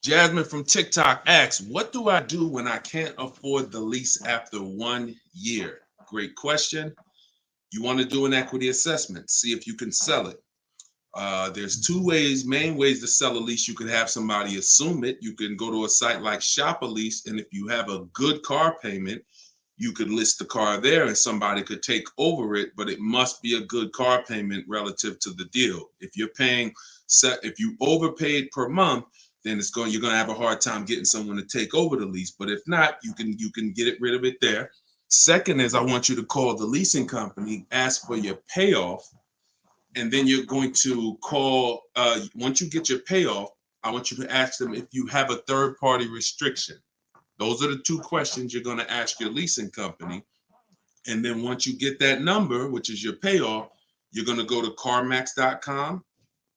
Jasmine from TikTok asks, what do I do when I can't afford the lease after 1 year? Great question. You want to do an equity assessment, see if you can sell it. There's two ways, main ways to sell a lease. You could have somebody assume it. You can go to a site like Shop a Lease, and if you have a good car payment, you could list the car there and somebody could take over it, but it must be a good car payment relative to the deal. If you're paying, if you overpaid per month, then you're going to have a hard time getting someone to take over the lease. But if not, you can get it rid of it there. Second is I want you to call the leasing company, ask for your payoff, and then you're going to call, once you get your payoff, I want you to ask them if you have a third party restriction. Those are the two questions you're going to ask your leasing company. And then once you get that number, which is your payoff, you're going to go to CarMax.com,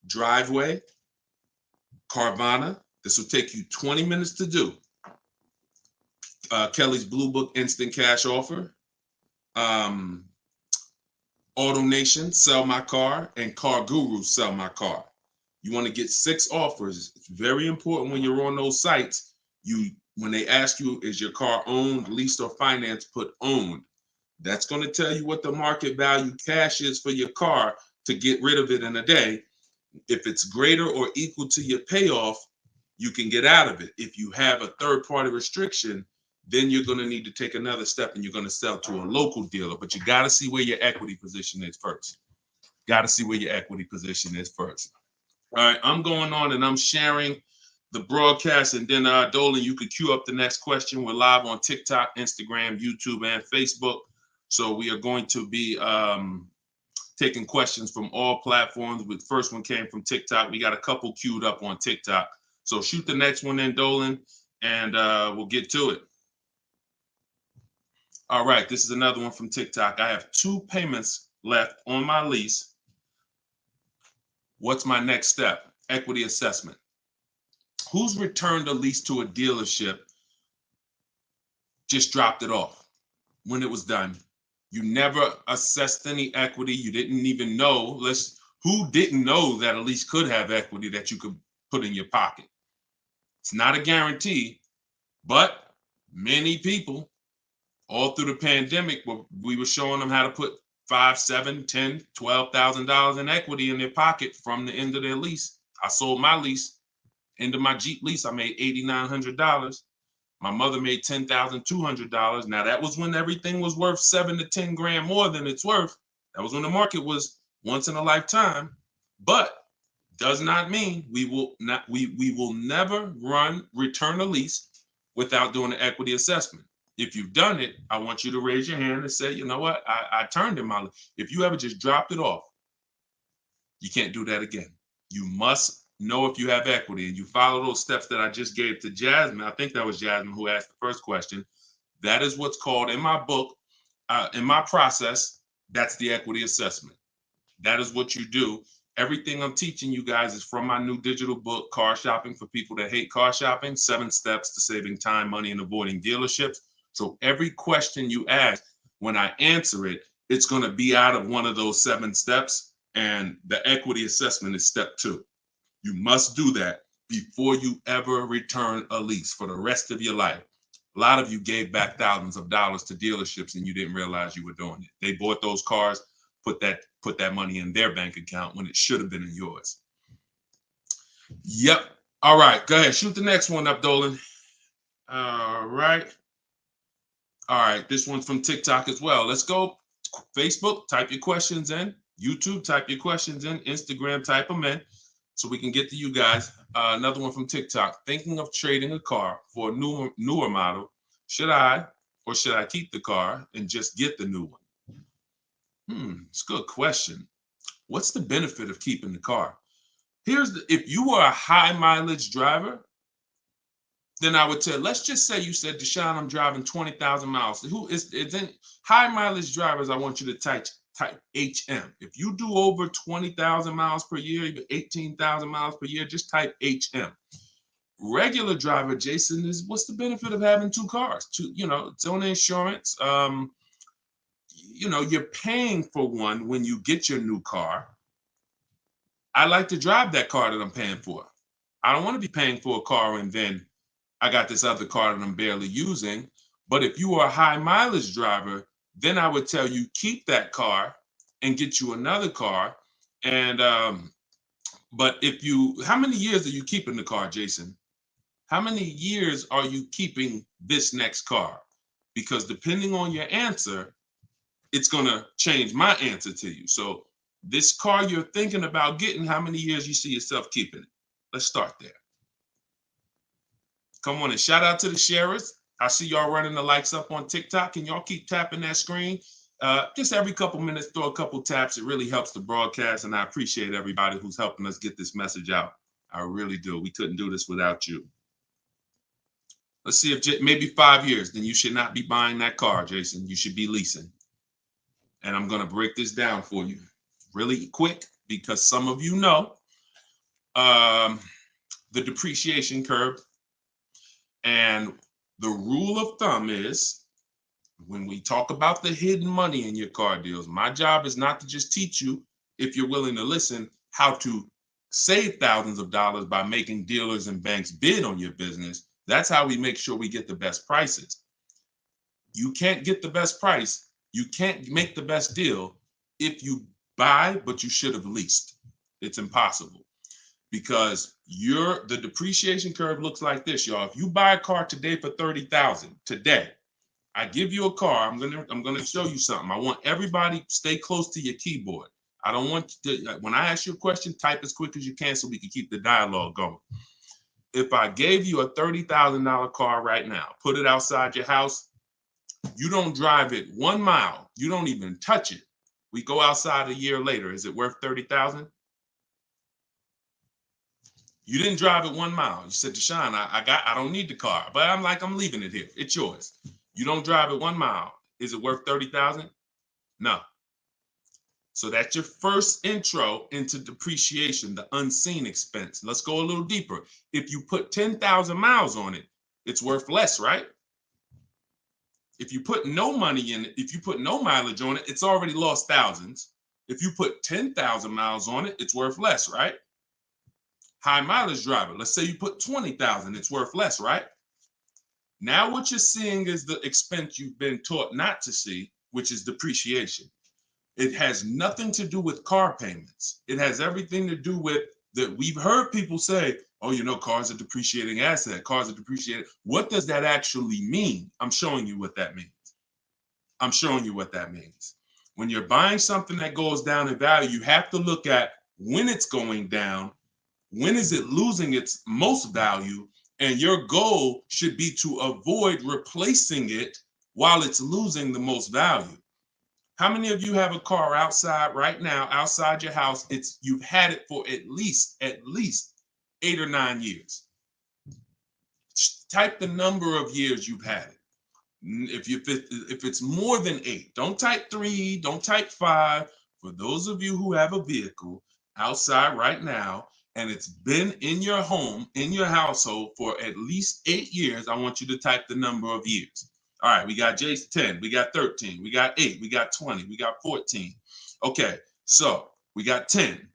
Driveway, Carvana. This will take you 20 minutes to do. Kelly's Blue Book Instant Cash Offer, Auto Nation, Sell My Car, and Car Guru, Sell My Car. You want to get 6 offers. It's very important when you're on those sites. When they ask you, is your car owned, leased, or financed, put owned. That's going to tell you what the market value cash is for your car to get rid of it in a day. If it's greater or equal to your payoff, you can get out of it. If you have a third-party restriction, then you're going to need to take another step and you're going to sell to a local dealer. But you got to see where your equity position is first. Got to see where your equity position is first. All right, I'm going on and I'm sharing the broadcast, and then Dolan, you could queue up the next question. We're live on TikTok, Instagram, YouTube, and Facebook. So we are going to be taking questions from all platforms. The first one came from TikTok. We got a couple queued up on TikTok. So shoot the next one in, Dolan, and we'll get to it. All right, this is another one from TikTok. I have 2 payments left on my lease. What's my next step? Equity assessment. Who's returned a lease to a dealership, just dropped it off when it was done? You never assessed any equity. You didn't even know. Who didn't know that a lease could have equity that you could put in your pocket? It's not a guarantee, but many people all through the pandemic, we were showing them how to put $5,000, $7,000, $10,000, $12,000 in equity in their pocket from the end of their lease. I sold my lease. End of my Jeep lease, I made $8,900. My mother made $10,200. Now that was when everything was worth 7 to 10 grand more than it's worth. That was when the market was once in a lifetime. But does not mean we will never return a lease without doing an equity assessment. If you've done it, I want you to raise your hand and say, you know what, I turned in my lease. If you ever just dropped it off, you can't do that again. You must know if you have equity, and you follow those steps that I just gave to Jasmine. I think that was Jasmine who asked the first question. That is what's called in my book, in my process, that's the equity assessment. That is what you do. Everything I'm teaching you guys is from my new digital book, Car Shopping for People That Hate Car Shopping, 7 Steps to Saving Time, Money, and Avoiding Dealerships. So every question you ask, when I answer it, it's going to be out of one of those 7 steps. And the equity assessment is step 2. You must do that before you ever return a lease for the rest of your life. A lot of you gave back thousands of dollars to dealerships and you didn't realize you were doing it. They bought those cars, put that money in their bank account when it should have been in yours. Yep. All right. Go ahead. Shoot the next one up, Dolan. All right. All right. This one's from TikTok as well. Let's go. Facebook, type your questions in. YouTube, type your questions in. Instagram, type them in so we can get to you guys. Another one from TikTok. Thinking of trading a car for a newer model. Should I keep the car and just get the new one? It's a good question. What's the benefit of keeping the car? If you were a high mileage driver, then I would tell, let's just say you said, Deshone, I'm driving 20,000 miles. It's in high mileage drivers, I want you to type HM. If you do over 20,000 miles per year, even 18,000 miles per year, just type HM. Regular driver, Jason, what's the benefit of having 2 cars? It's on insurance. You're paying for one when you get your new car. I like to drive that car that I'm paying for. I don't want to be paying for a car and then I got this other car that I'm barely using. But if you are a high mileage driver, then I would tell you keep that car and get you another car. And but if you, how many years are you keeping the car, Jason? How many years are you keeping this next car? Because depending on your answer, it's going to change my answer to you. So this car you're thinking about getting, how many years you see yourself keeping it? Let's start there. Come on, and shout out to the sharers. I see y'all running the likes up on TikTok, and y'all keep tapping that screen. Just every couple minutes, throw a couple taps. It really helps the broadcast, and I appreciate everybody who's helping us get this message out. I really do. We couldn't do this without you. Let's see if maybe 5 years, then you should not be buying that car, Jason. You should be leasing. And I'm going to break this down for you really quick because some of you know the depreciation curve. And the rule of thumb is when we talk about the hidden money in your car deals, my job is not to just teach you, if you're willing to listen, how to save thousands of dollars by making dealers and banks bid on your business. That's how we make sure we get the best prices. You can't get the best price. You can't make the best deal if you buy, but you should have leased. It's impossible because the depreciation curve looks like this, y'all. If you buy a car today for $30,000 today, I give you a car. I'm gonna show you something. I want everybody stay close to your keyboard. I don't want you to, when I ask you a question, type as quick as you can so we can keep the dialogue going. If I gave you a $30,000 car right now, put it outside your house, you don't drive it 1 mile, you don't even touch it. We go outside a year later, is it worth $30,000? You didn't drive it 1 mile. You said, Deshone, I don't need the car, but I'm leaving it here. It's yours. You don't drive it 1 mile. Is it worth $30,000? No. So that's your first intro into depreciation, the unseen expense. Let's go a little deeper. If you put 10,000 miles on it, it's worth less, right? If you put no money in it, if you put no mileage on it, it's already lost thousands. If you put 10,000 miles on it, it's worth less, right? High mileage driver, let's say you put 20,000, it's worth less, right? Now what you're seeing is the expense you've been taught not to see, which is depreciation. It has nothing to do with car payments. It has everything to do with that. We've heard people say, oh, you know, cars are depreciating asset, cars are depreciating. What does that actually mean? I'm showing you what that means. I'm showing you what that means. When you're buying something that goes down in value, you have to look at when it's going down, when is it losing its most value, and your goal should be to avoid replacing it while it's losing the most value. How many of you have a car outside right now, outside your house? You've had it for at least 8 or 9 years. Type the number of years you've had it. If it's more than 8, don't type 3, don't type 5. For those of you who have a vehicle outside right now, and it's been in your home, in your household for at least 8 years, I want you to type the number of years. All right, we got Jason 10, we got 13, we got 8, we got 20, we got 14. Okay, so we got 10.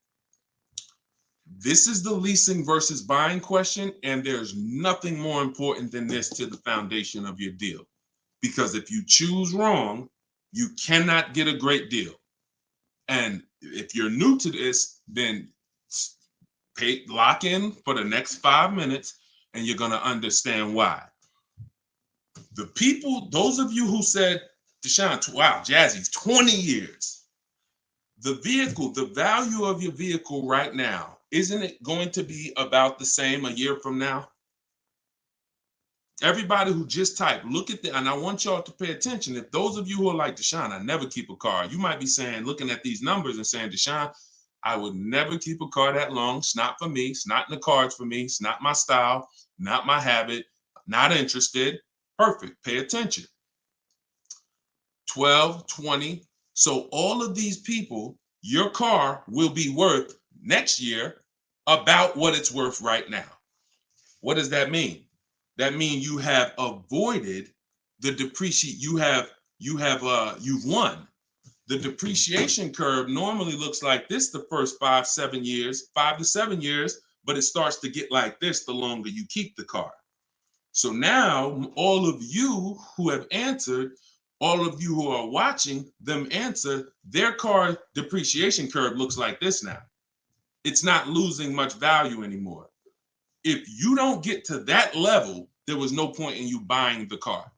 This is the leasing versus buying question, and there's nothing more important than this to the foundation of your deal. Because if you choose wrong, you cannot get a great deal. And if you're new to this, then lock in for the next 5 minutes, and you're going to understand why. The people, those of you who said, Deshone, wow, Jazzy's 20 years. The vehicle, the value of your vehicle right now, isn't it going to be about the same a year from now? Everybody who just typed, look at and I want y'all to pay attention. If those of you who are like, Deshone, I never keep a car, you might be saying, looking at these numbers and saying, Deshone, I would never keep a car that long. It's not for me. It's not in the cards for me. It's not my style, not my habit, not interested. Perfect. Pay attention. 12, 20. So all of these people, your car will be worth next year about what it's worth right now. What does that mean? That means you have avoided the depreciation. You've won. The depreciation curve normally looks like this the first 5 to 7 years. but it starts to get like this the longer you keep the car. So now all of you who have answered, all of you who are watching them answer, their car depreciation curve looks like this now. It's not losing much value anymore. If you don't get to that level, there was no point in you buying the car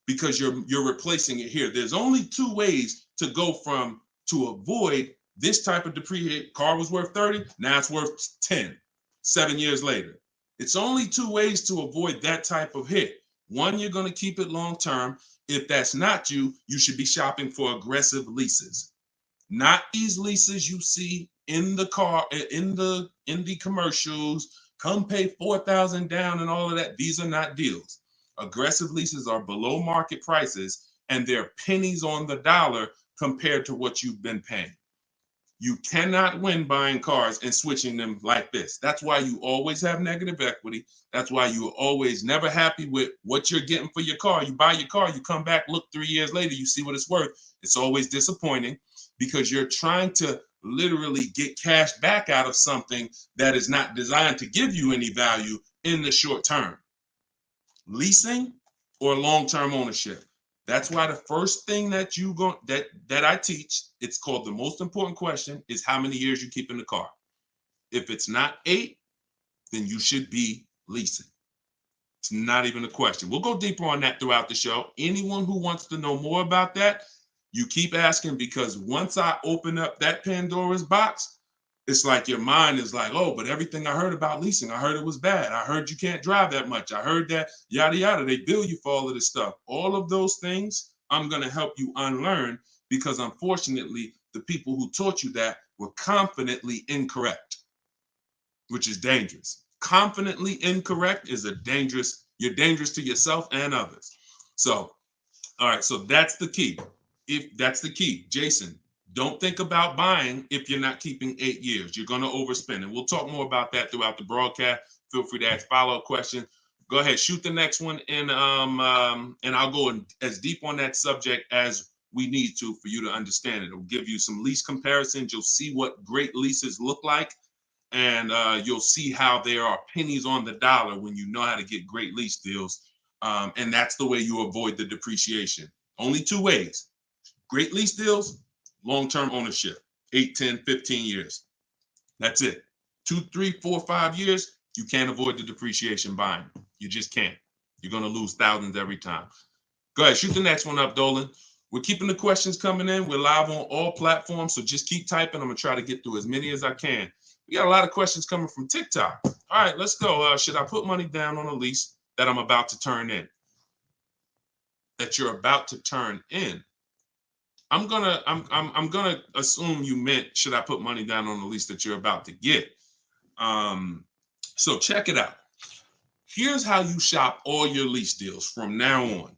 because you're replacing it here. There's only two ways to go from to avoid this type of depreciation. Car was worth 30, now it's worth 10, 7 years later. It's only two ways to avoid that type of hit. One, you're going to keep it long term. If that's not you, you should be shopping for aggressive leases. Not these leases you see in the car, in the commercials, come pay $4,000 down and all of that. These are not deals. Aggressive leases are below market prices and they're pennies on the dollar compared to what you've been paying. You cannot win buying cars and switching them like this. That's why you always have negative equity. That's why you're always never happy with what you're getting for your car. You buy your car, you come back, look 3 years later, you see what it's worth. It's always disappointing because you're trying to literally get cash back out of something that is not designed to give you any value in the short term. Leasing or long-term ownership. That's why the first thing that that I teach, it's called the most important question, is how many years you keep in the car. If it's not 8, then you should be leasing. It's not even a question. We'll go deeper on that throughout the show. Anyone who wants to know more about that, you keep asking, because once I open up that Pandora's box, it's like your mind is like, oh, but everything I heard about leasing, I heard it was bad. I heard you can't drive that much. I heard that yada, yada. They bill you for all of this stuff. All of those things, I'm going to help you unlearn because unfortunately, the people who taught you that were confidently incorrect, which is dangerous. Confidently incorrect is you're dangerous to yourself and others. So, all right, so that's the key. If that's the key, Jason, don't think about buying if you're not keeping 8 years. You're going to overspend. And we'll talk more about that throughout the broadcast. Feel free to ask follow-up questions. Go ahead, shoot the next one, and I'll go as deep on that subject as we need to for you to understand it. It'll give you some lease comparisons. You'll see what great leases look like, and you'll see how there are pennies on the dollar when you know how to get great lease deals. And that's the way you avoid the depreciation. Only 2 ways. Great lease deals, long-term ownership, 8, 10, 15 years. That's it. 2, 3, 4, 5 years, you can't avoid the depreciation buying. You just can't. You're going to lose thousands every time. Go ahead, shoot the next one up, Dolan. We're keeping the questions coming in. We're live on all platforms, so just keep typing. I'm going to try to get through as many as I can. We got a lot of questions coming from TikTok. All right, let's go. Should I put money down on a lease that I'm about to turn in? That you're about to turn in. I'm gonna assume you meant, should I put money down on the lease that you're about to get? So check it out. Here's how you shop all your lease deals from now on.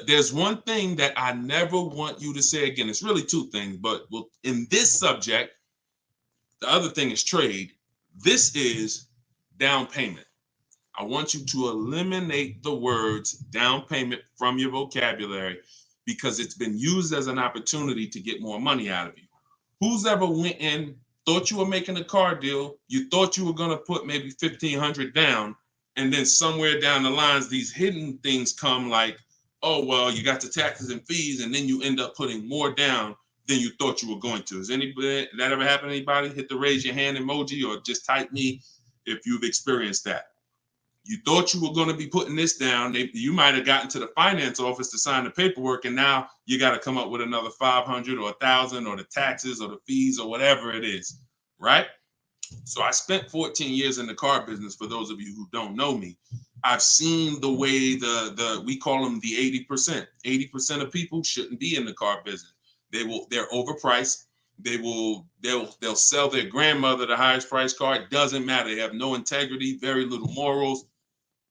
There's one thing that I never want you to say again. It's really 2 things, but in this subject, the other thing is trade. This is down payment. I want you to eliminate the words down payment from your vocabulary because it's been used as an opportunity to get more money out of you. Who's ever went in, thought you were making a car deal, you thought you were going to put maybe $1,500 down, and then somewhere down the lines, these hidden things come like, oh, well, you got the taxes and fees, and then you end up putting more down than you thought you were going to. Has anybody, that ever happened to anybody? Hit the raise your hand emoji or just type me if you've experienced that. You thought you were going to be putting this down. You might have gotten to the finance office to sign the paperwork, and now you got to come up with another 500 or 1,000 or the taxes or the fees or whatever it is, right? So I spent 14 years in the car business. For those of you who don't know me, I've seen the way we call them the 80%. 80% of people shouldn't be in the car business. They're overpriced. They'll sell their grandmother the highest price car. It doesn't matter. They have no integrity, very little morals.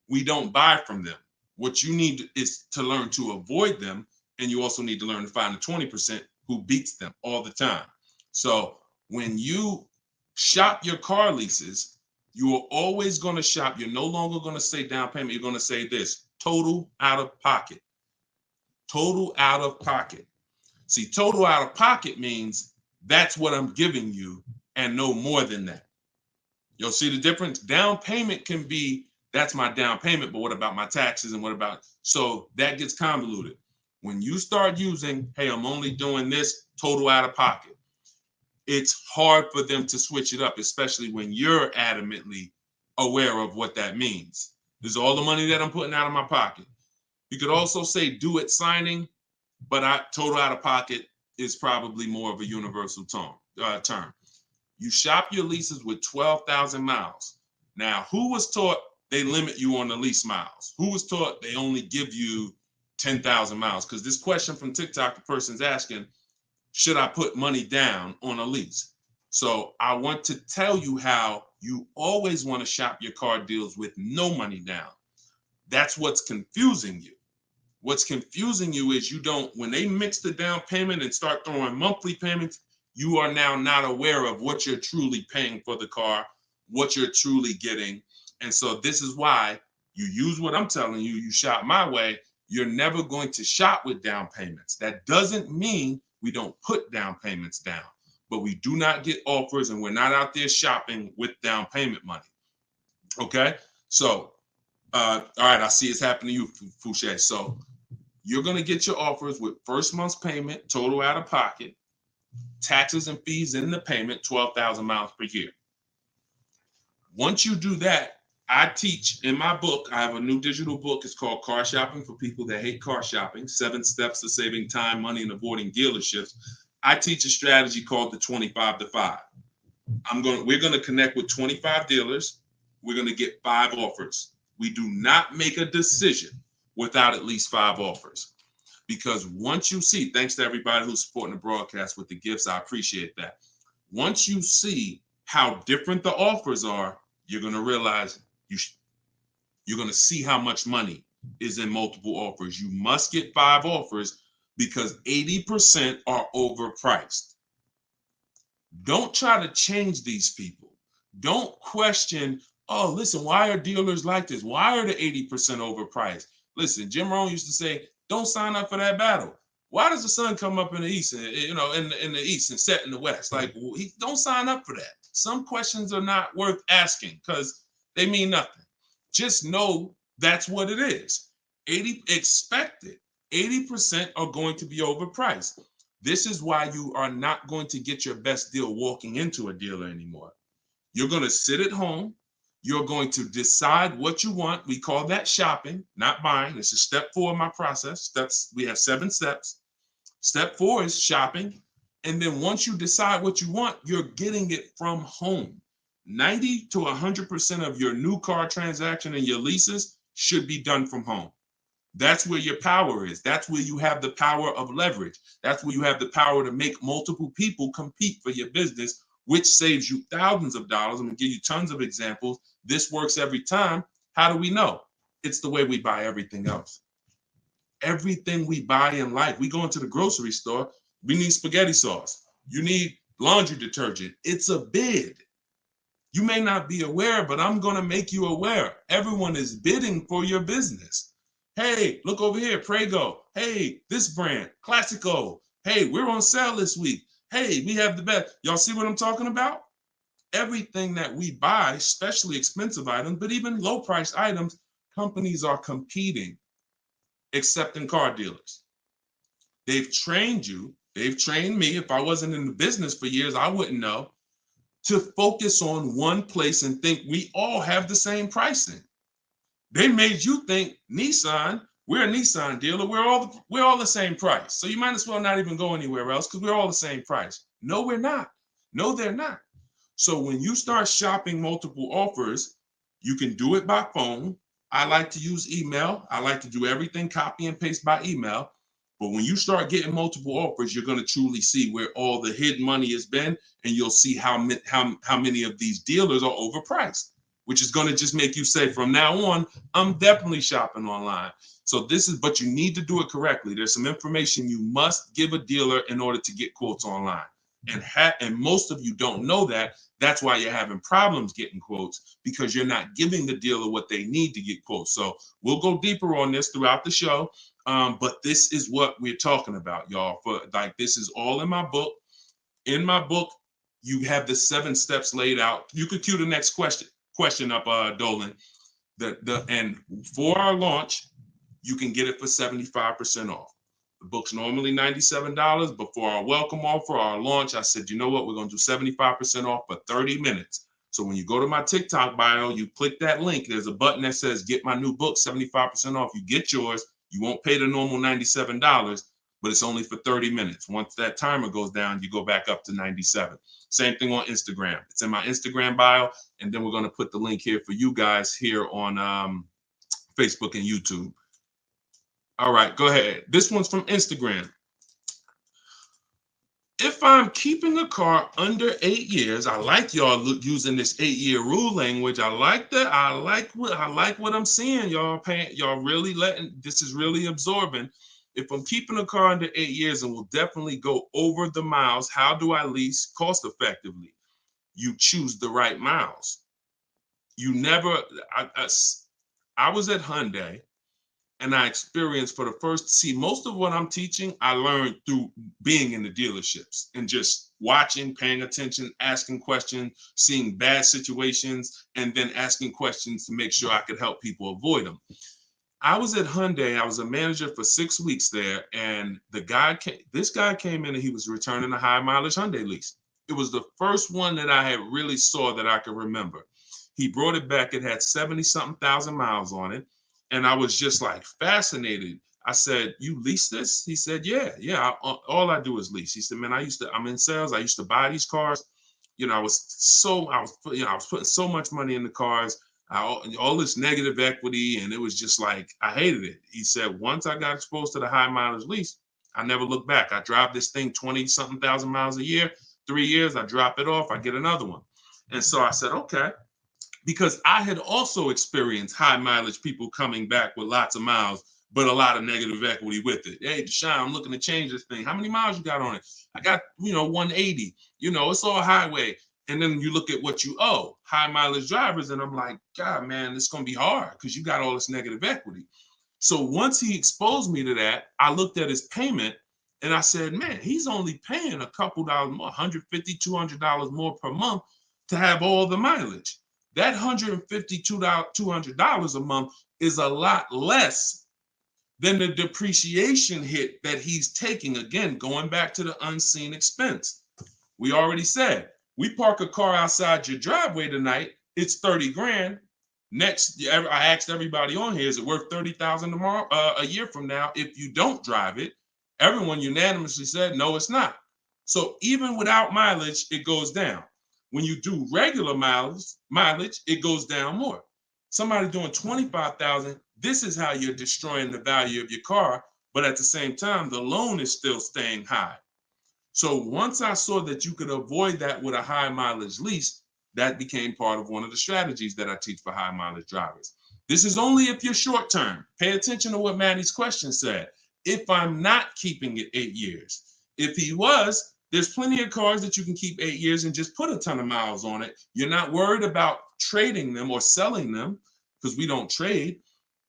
We don't buy from them. What you need is to learn to avoid them, and you also need to learn to find the 20% who beats them all the time. So when you shop your car leases, you are always going to shop. You're no longer going to say down payment. You're going to say this: total out of pocket. Total out of pocket. See, total out of pocket means that's what I'm giving you and no more than that. You'll see the difference. Down payment can be, that's my down payment, but what about my taxes and what about, so that gets convoluted. When you start using, hey, I'm only doing this total out of pocket, it's hard for them to switch it up, especially when you're adamantly aware of what that means. This is all the money that I'm putting out of my pocket. You could also say do it signing, but total out of pocket is probably more of a universal term. You shop your leases with 12,000 miles. Now, who was taught they limit you on the lease miles? Who was taught they only give you 10,000 miles? Because this question from TikTok, the person's asking, should I put money down on a lease? So I want to tell you how you always want to shop your car deals with no money down. That's what's confusing you. What's confusing you is you don't, when they mix the down payment and start throwing monthly payments, you are now not aware of what you're truly paying for the car, what you're truly getting. And so this is why you use what I'm telling you, you shop my way. You're never going to shop with down payments. That doesn't mean we don't put down payments down, but we do not get offers and we're not out there shopping with down payment money. Okay? So, all right, I see it's happening to you, Fouché. So you're going to get your offers with first month's payment, total out of pocket, taxes and fees in the payment, 12,000 miles per year. Once you do that, I teach in my book, I have a new digital book. It's called Car Shopping for People That Hate Car Shopping, 7 Steps to Saving Time, Money, and Avoiding Dealerships. I teach a strategy called the 25 to 5. We're going to connect with 25 dealers. We're going to get 5 offers. We do not make a decision without at least 5 offers. Because once you see, thanks to everybody who's supporting the broadcast with the gifts, I appreciate that. Once you see how different the offers are, you're going to realize you're going to see how much money is in multiple offers. You must get 5 offers because 80% are overpriced. Don't try to change these people. Don't question, oh, listen, why are dealers like this? Why are the 80% overpriced? Listen, Jim Rohn used to say, don't sign up for that battle. Why does the sun come up in the east, and, in the east and set in the west? Like, don't sign up for that. Some questions are not worth asking because they mean nothing. Just know that's what it is. Expected. 80% are going to be overpriced. This is why you are not going to get your best deal walking into a dealer anymore. You're going to sit at home. You're going to decide what you want. We call that shopping, not buying. This is step 4 of my process. We have 7 steps. Step 4 is shopping. And then once you decide what you want, you're getting it from home. 90 to 100% of your new car transaction and your leases should be done from home. That's where your power is. That's where you have the power of leverage. That's where you have the power to make multiple people compete for your business, which saves you thousands of dollars. I'm going to give you tons of examples. This works every time. How do we know? It's the way we buy everything else. Everything we buy in life. We go into the grocery store. We need spaghetti sauce. You need laundry detergent. It's a bid. You may not be aware, but I'm going to make you aware. Everyone is bidding for your business. Hey, look over here, Prego. Hey, this brand, Classico. Hey, we're on sale this week. Hey, we have the best. Y'all see what I'm talking about? Everything that we buy, especially expensive items, but even low-priced items, companies are competing, except in car dealers. They've trained you. They've trained me. If I wasn't in the business for years, I wouldn't know, to focus on one place and think we all have the same pricing. They made you think Nissan, we're a Nissan dealer, we're all the same price. So you might as well not even go anywhere else because we're all the same price. No, we're not. No, they're not. So when you start shopping multiple offers, you can do it by phone. I like to use email. I like to do everything copy and paste by email. But when you start getting multiple offers, you're going to truly see where all the hidden money has been, and you'll see how many of these dealers are overpriced, which is going to just make you say, from now on, I'm definitely shopping online. So but you need to do it correctly. There's some information you must give a dealer in order to get quotes online. And most of you don't know that. That's why you're having problems getting quotes, because you're not giving the dealer what they need to get quotes. So we'll go deeper on this throughout the show. But this is what we're talking about, y'all. This is all in my book. In my book, You have the 7 steps laid out. You could cue the next question up, Dolan. And for our launch, you can get it for 75% off. The book's normally $97, but for our welcome offer, our launch, I said, you know what? We're going to do 75% off for 30 minutes. So when you go to my TikTok bio, you click that link. There's a button that says, get my new book, 75% off. You get yours. You won't pay the normal $97, but it's only for 30 minutes. Once that timer goes down, you go back up to 97. Same thing on Instagram. It's in my Instagram bio. And then we're going to put the link here for you guys here on Facebook and YouTube. All right, go ahead. This one's from Instagram. If I'm keeping a car under 8 years, I like y'all using this 8-year rule language. I like that. I like what I'm seeing. Y'all really letting, this is really absorbing. If I'm keeping a car under 8 years and will definitely go over the miles, how do I lease cost effectively? You choose the right miles. You never, I was at Hyundai. And I experienced for the first, see, most of what I'm teaching, I learned through being in the dealerships and just watching, paying attention, asking questions, seeing bad situations, and then asking questions to make sure I could help people avoid them. I was at Hyundai. I was a manager for 6 weeks there. And this guy came in and he was returning a high mileage Hyundai lease. It was the first one that I had really saw that I could remember. He brought it back. It had 70-something thousand miles on it. And I was just like fascinated. I said, you lease this? He said, yeah. All I do is lease. He said, man, I'm in sales. I used to buy these cars. You know, I was putting so much money in the cars, all this negative equity. And it was just like, I hated it. He said, once I got exposed to the high mileage lease, I never looked back. I drive this thing 20-something thousand miles a year, 3 years, I drop it off, I get another one. And so I said, okay. Because I had also experienced high mileage people coming back with lots of miles, but a lot of negative equity with it. Hey, Deshone, I'm looking to change this thing. How many miles you got on it? I got, 180. It's all highway. And then you look at what you owe, high mileage drivers. And I'm like, God, man, it's going to be hard because you got all this negative equity. So once he exposed me to that, I looked at his payment and I said, man, he's only paying a couple dollars more, $150, $200 more per month to have all the mileage. That $150, $200 a month is a lot less than the depreciation hit that he's taking. Again, going back to the unseen expense. We already said, we park a car outside your driveway tonight, it's 30 grand. Next, I asked everybody on here, is it worth 30,000 tomorrow, a year from now? If you don't drive it, everyone unanimously said, no, it's not. So even without mileage, it goes down. When you do regular mileage, it goes down more. Somebody doing 25,000, this is how you're destroying the value of your car, but at the same time, the loan is still staying high. So once I saw that you could avoid that with a high mileage lease, that became part of one of the strategies that I teach for high mileage drivers. This is only if you're short term. Pay attention to what Maddie's question said. If I'm not keeping it 8 years, if he was, there's plenty of cars that you can keep 8 years and just put a ton of miles on it. You're not worried about trading them or selling them because we don't trade.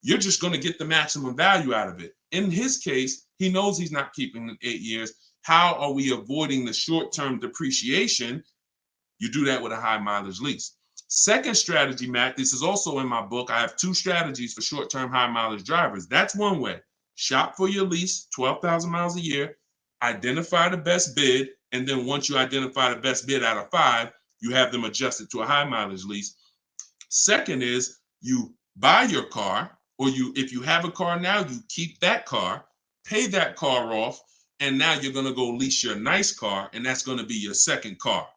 You're just going to get the maximum value out of it. In his case, he knows he's not keeping it 8 years. How are we avoiding the short-term depreciation? You do that with a high mileage lease. Second strategy, Matt, this is also in my book. I have 2 strategies for short-term high mileage drivers. That's one way. Shop for your lease, 12,000 miles a year. Identify the best bid, and then once you identify the best bid out of 5, you have them adjusted to a high mileage lease. Second is you buy your car, or if you have a car now, you keep that car, pay that car off, and now you're going to go lease your nice car, and that's going to be your second car.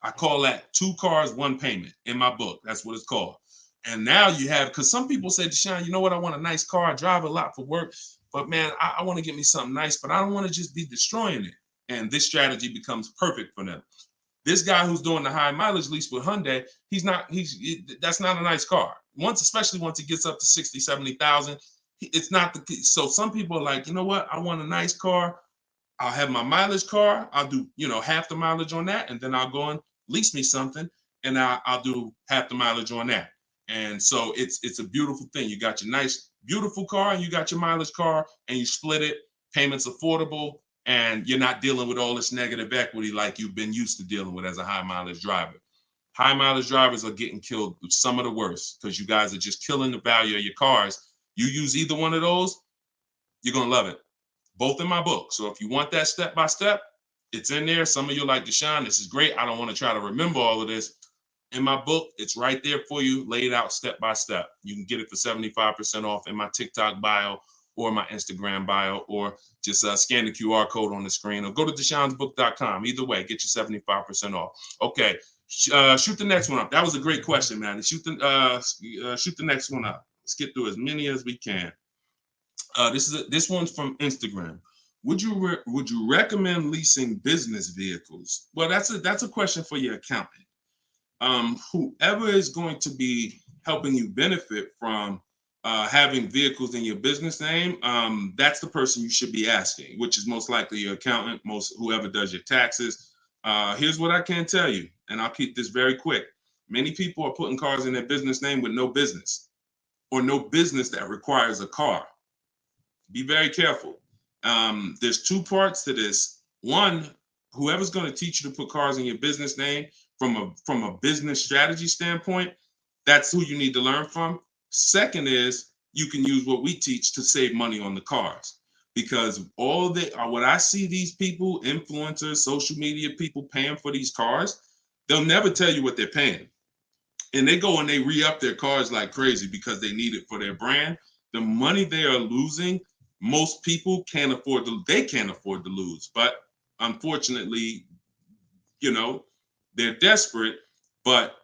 I call that 2 cars, 1 payment in my book. That's what it's called. And now you have, because some people say, Deshone, you know what? I want a nice car. I drive a lot for work. But man, I want to get me something nice, but I don't want to just be destroying it. And this strategy becomes perfect for them. This guy who's doing the high mileage lease with Hyundai, that's not a nice car. Especially once it gets up to 60, 70,000, it's not the, so some people are like, you know what? I want a nice car. I'll have my mileage car. I'll do, half the mileage on that. And then I'll go and lease me something and I'll do half the mileage on that. And so it's a beautiful thing. You got your nice, beautiful car and you got your mileage car and you split it. Payments affordable. and you're not dealing with all this negative equity like you've been used to dealing with as a high mileage driver. High mileage drivers are getting killed with some of the worst because you guys are just killing the value of your cars. You use either one of those, you're going to love it. Both in my book. So if you want that step by step, it's in there. Some of you are like, Deshone, this is great. I don't want to try to remember all of this. In my book, it's right there for you, laid out step by step. You can get it for 75% off in my TikTok bio or my Instagram bio, or just scan the QR code on the screen, or go to deshonesbook.com. Either way, get your 75% off. Okay, shoot the next one up. That was a great question, man. Shoot the next one up. Let's get through as many as we can. This one's from Instagram. Would you recommend leasing business vehicles? Well, that's a question for your accountant. Whoever is going to be helping you benefit from having vehicles in your business name, that's the person you should be asking, which is most likely your accountant, whoever does your taxes. Here's what I can tell you, and I'll keep this very quick. Many people are putting cars in their business name with no business, or no business that requires a car. Be very careful. There's two parts to this. One, whoever's going to teach you to put cars in your business name from a business strategy standpoint, that's who you need to learn from. Second is, you can use what we teach to save money on the cars, because what I see these people, influencers, social media people paying for these cars, they'll never tell you what they're paying. And they go and they re-up their cars like crazy because they need it for their brand. The money they are losing, most people can't afford to lose. But unfortunately, they're desperate. But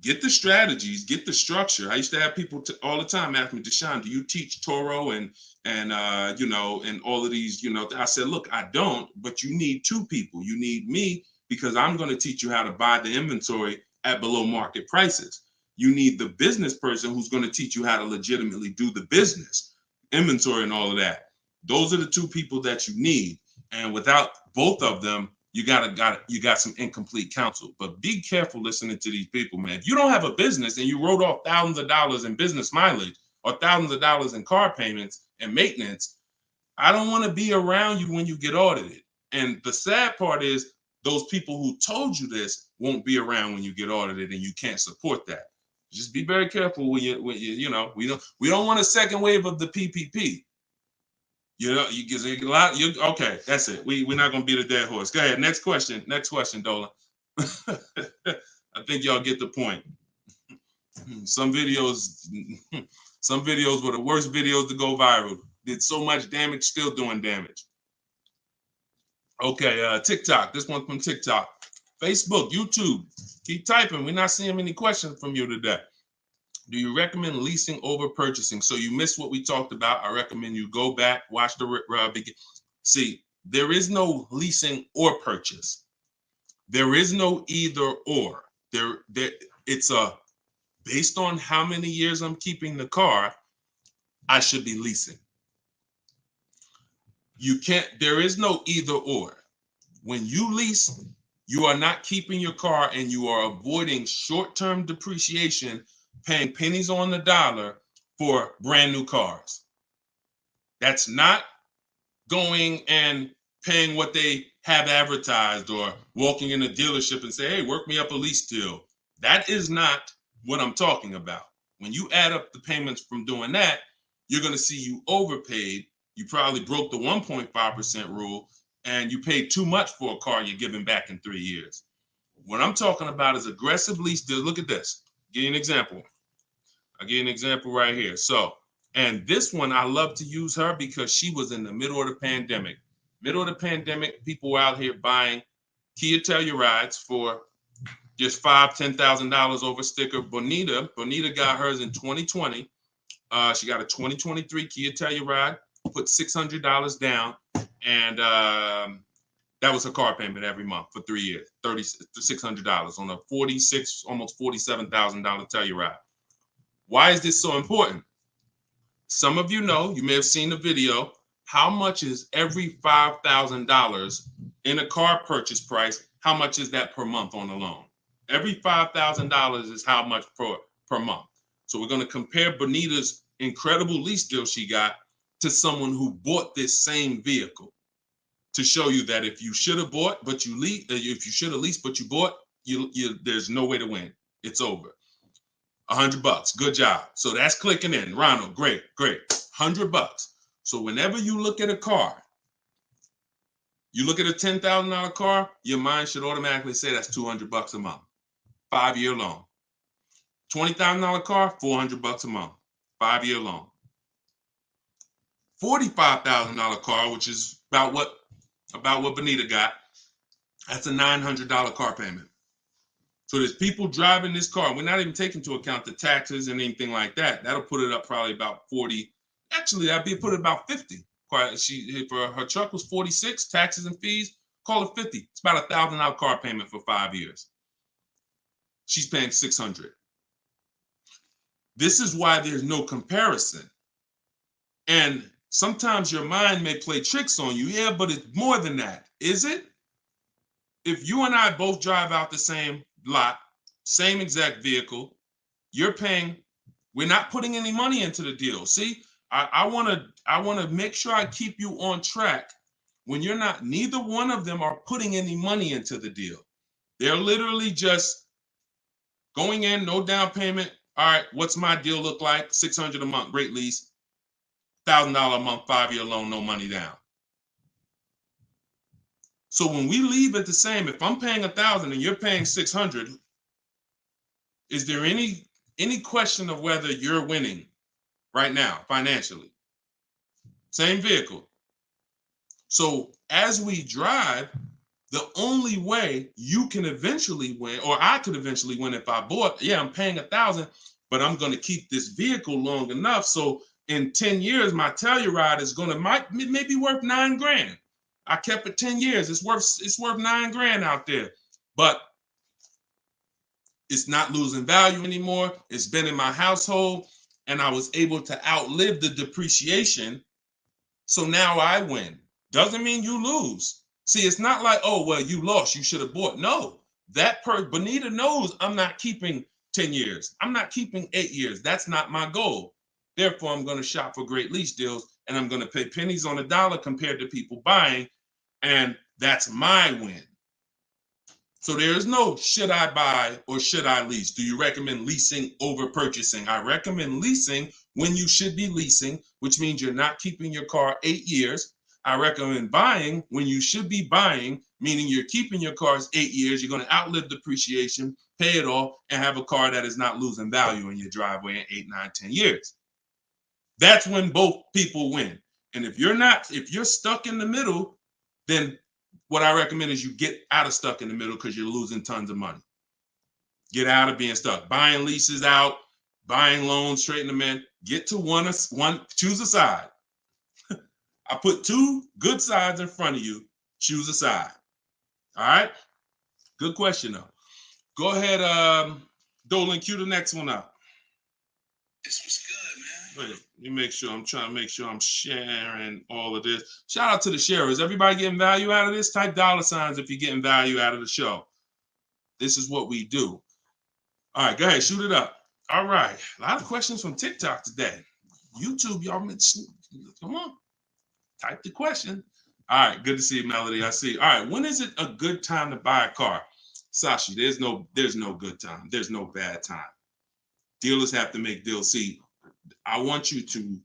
get the strategies, get the structure. I used to have people all the time ask me, Deshone, do you teach Toro and all of these, I said, look, I don't, but you need two people. You need me, because I'm going to teach you how to buy the inventory at below market prices. You need the business person who's going to teach you how to legitimately do the business, inventory and all of that. Those are the two people that you need. And without both of them, you got some incomplete counsel. But be careful listening to these people, man. If you don't have a business and you wrote off thousands of dollars in business mileage or thousands of dollars in car payments and maintenance, I don't want to be around you when you get audited. And the sad part is, those people who told you this won't be around when you get audited, and you can't support that. Just be very careful when you we don't want a second wave of the PPP. You get a lot. Okay, that's it. We're not gonna beat a dead horse. Go ahead. Next question, Dolan. I think y'all get the point. Some videos were the worst videos to go viral. Did so much damage, still doing damage. Okay, TikTok. This one's from TikTok. Facebook, YouTube. Keep typing. We're not seeing many questions from you today. Do you recommend leasing over purchasing? So you missed what we talked about. I recommend you go back, watch the begin. See, there is no leasing or purchase. There is no either or. It's based on how many years I'm keeping the car, I should be leasing. There is no either or. When you lease, you are not keeping your car, and you are avoiding short-term depreciation, paying pennies on the dollar for brand new cars. That's not going and paying what they have advertised, or walking in a dealership and say, hey, work me up a lease deal. That is not what I'm talking about. When you add up the payments from doing that, you're going to see you overpaid. You probably broke the 1.5% rule, and you paid too much for a car you're giving back in 3 years. What I'm talking about is aggressive lease deals. Look at this. Give you an example. I'll give you an example right here. So, and this one, I love to use her because she was in the middle of the pandemic. Middle of the pandemic, people were out here buying Kia Tellurides for just $5,000, $10,000 over sticker. Bonita got hers in 2020. She got a 2023 Kia Telluride, put $600 down, and that was her car payment every month for 3 years, $600 on a almost $47,000 Telluride. Why is this so important? Some of you know, you may have seen the video, how much is every $5,000 in a car purchase price? How much is that per month on a loan? Every $5,000 is how much per month. So we're going to compare Bonita's incredible lease deal she got to someone who bought this same vehicle. to show you that if you should have bought, but you if you should have leased, but you bought, there's no way to win. It's over. $100. Good job. So that's clicking in. Ronald, great. $100. So whenever you look at a car, you look at a $10,000 car, your mind should automatically say that's $200 a month, 5-year loan. $20,000 car, $400 a month, 5-year loan. $45,000 car, which is about what Benita got, that's a $900 car payment. So there's people driving this car. We're not even taking into account the taxes and anything like that. That'll put it up probably about 40. Actually, put it about 50. For her truck was 46, taxes and fees, call it 50. It's about $1,000 car payment for 5 years. She's paying $600. This is why there's no comparison. And sometimes your mind may play tricks on you. Yeah, but it's more than that. Is it? If you and I both drive out the same lot, same exact vehicle, we're not putting any money into the deal. See, I want to make sure I keep you on track when neither one of them are putting any money into the deal. They're literally just going in, no down payment. All right, what's my deal look like? $600 a month, great lease. $1,000 a month, 5-year loan, no money down. So when we leave it the same, if I'm paying $1,000 and you're paying $600, is there any question of whether you're winning right now financially? Same vehicle. So as we drive, the only way you can eventually win, or I could eventually win if I bought, I'm paying $1,000, but I'm going to keep this vehicle long enough so in 10 years my Telluride is going to maybe worth $9,000. I kept it 10 years. It's worth $9,000 out there, but it's not losing value anymore. It's been in my household, and I was able to outlive the depreciation. So now I win. Doesn't mean you lose. See, it's not like, oh, well, you lost, you should have bought. No, Benita knows I'm not keeping 10 years. I'm not keeping 8 years. That's not my goal. Therefore, I'm going to shop for great lease deals, and I'm going to pay pennies on the dollar compared to people buying, and that's my win. So there is no should I buy or should I lease. Do you recommend leasing over purchasing? I recommend leasing when you should be leasing, which means you're not keeping your car 8 years. I recommend buying when you should be buying, meaning you're keeping your cars 8 years. You're going to outlive depreciation, pay it off, and have a car that is not losing value in your driveway in 8, 9, 10 years. That's when both people win. And if you're stuck in the middle, then what I recommend is you get out of stuck in the middle because you're losing tons of money. Get out of being stuck. Buying leases out, buying loans, trading them in. Get to one, choose a side. I put 2 good sides in front of you. Choose a side. All right? Good question, though. Go ahead, Dolan, cue the next one up. This was good, man. Wait, let me make sure. I'm trying to make sure I'm sharing all of this. Shout out to the sharers. Everybody getting value out of this? Type $ if you're getting value out of the show. This is what we do. All right, go ahead. Shoot it up. All right. A lot of questions from TikTok today. YouTube, y'all, come on. Type the question. All right. Good to see you, Melody. I see. All right. When is it a good time to buy a car? Sashi, there's no good time. There's no bad time. Dealers have to make deals. See, I want you to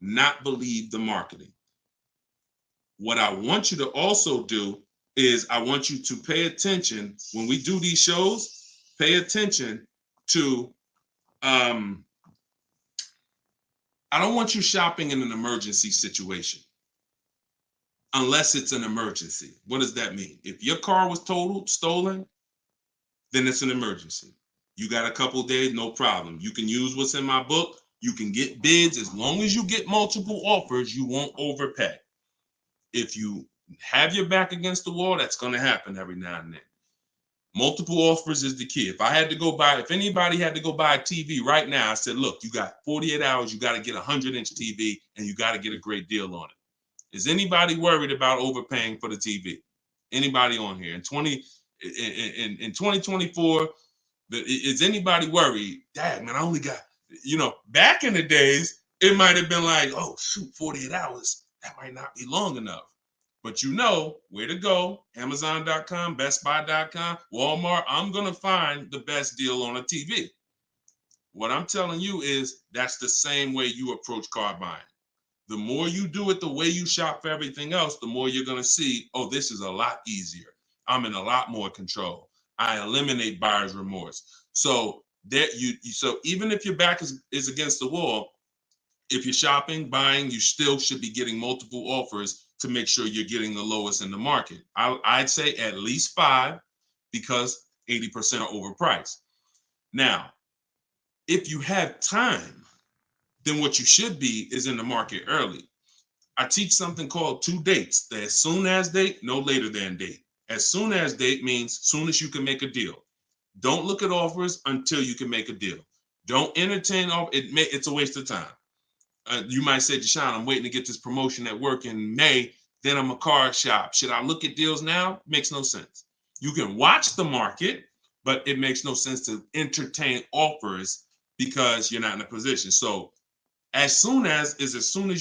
not believe the marketing. What I want you to also do is I want you to pay attention when we do these shows. Pay attention to I don't want you shopping in an emergency situation unless it's an emergency. What does that mean? If your car was stolen, then it's an emergency. You got a couple days, no problem. You can use what's in my book. You can get bids. As long as you get multiple offers, you won't overpay. If you have your back against the wall, that's going to happen every now and then. Multiple offers is the key. If anybody had to go buy a TV right now, I said, look, you got 48 hours. You got to get a 100-inch TV, and you got to get a great deal on it. Is anybody worried about overpaying for the TV? Anybody on here? In 2024, is anybody worried? Dang, man, I only got, back in the days, it might have been like, oh, shoot, 48 hours. That might not be long enough. but you know where to go. Amazon.com, BestBuy.com, Walmart. I'm going to find the best deal on a TV. What I'm telling you is that's the same way you approach car buying. The more you do it the way you shop for everything else, the more you're going to see, oh, this is a lot easier. I'm in a lot more control. I eliminate buyer's remorse. So so even if your back is against the wall, if you're shopping, buying, you still should be getting multiple offers to make sure you're getting the lowest in the market. I'd say at least 5 because 80% are overpriced. Now, if you have time, then what you should be is in the market early. I teach something called 2 dates. The as soon as date, no later than date. As soon as date means soon as you can make a deal. Don't look at offers until you can make a deal. Don't entertain it's a waste of time. You might say, Deshone, I'm waiting to get this promotion at work in May. Then I'm a car shop. Should I look at deals now? Makes no sense. You can watch the market, but it makes no sense to entertain offers because you're not in a position. So as soon as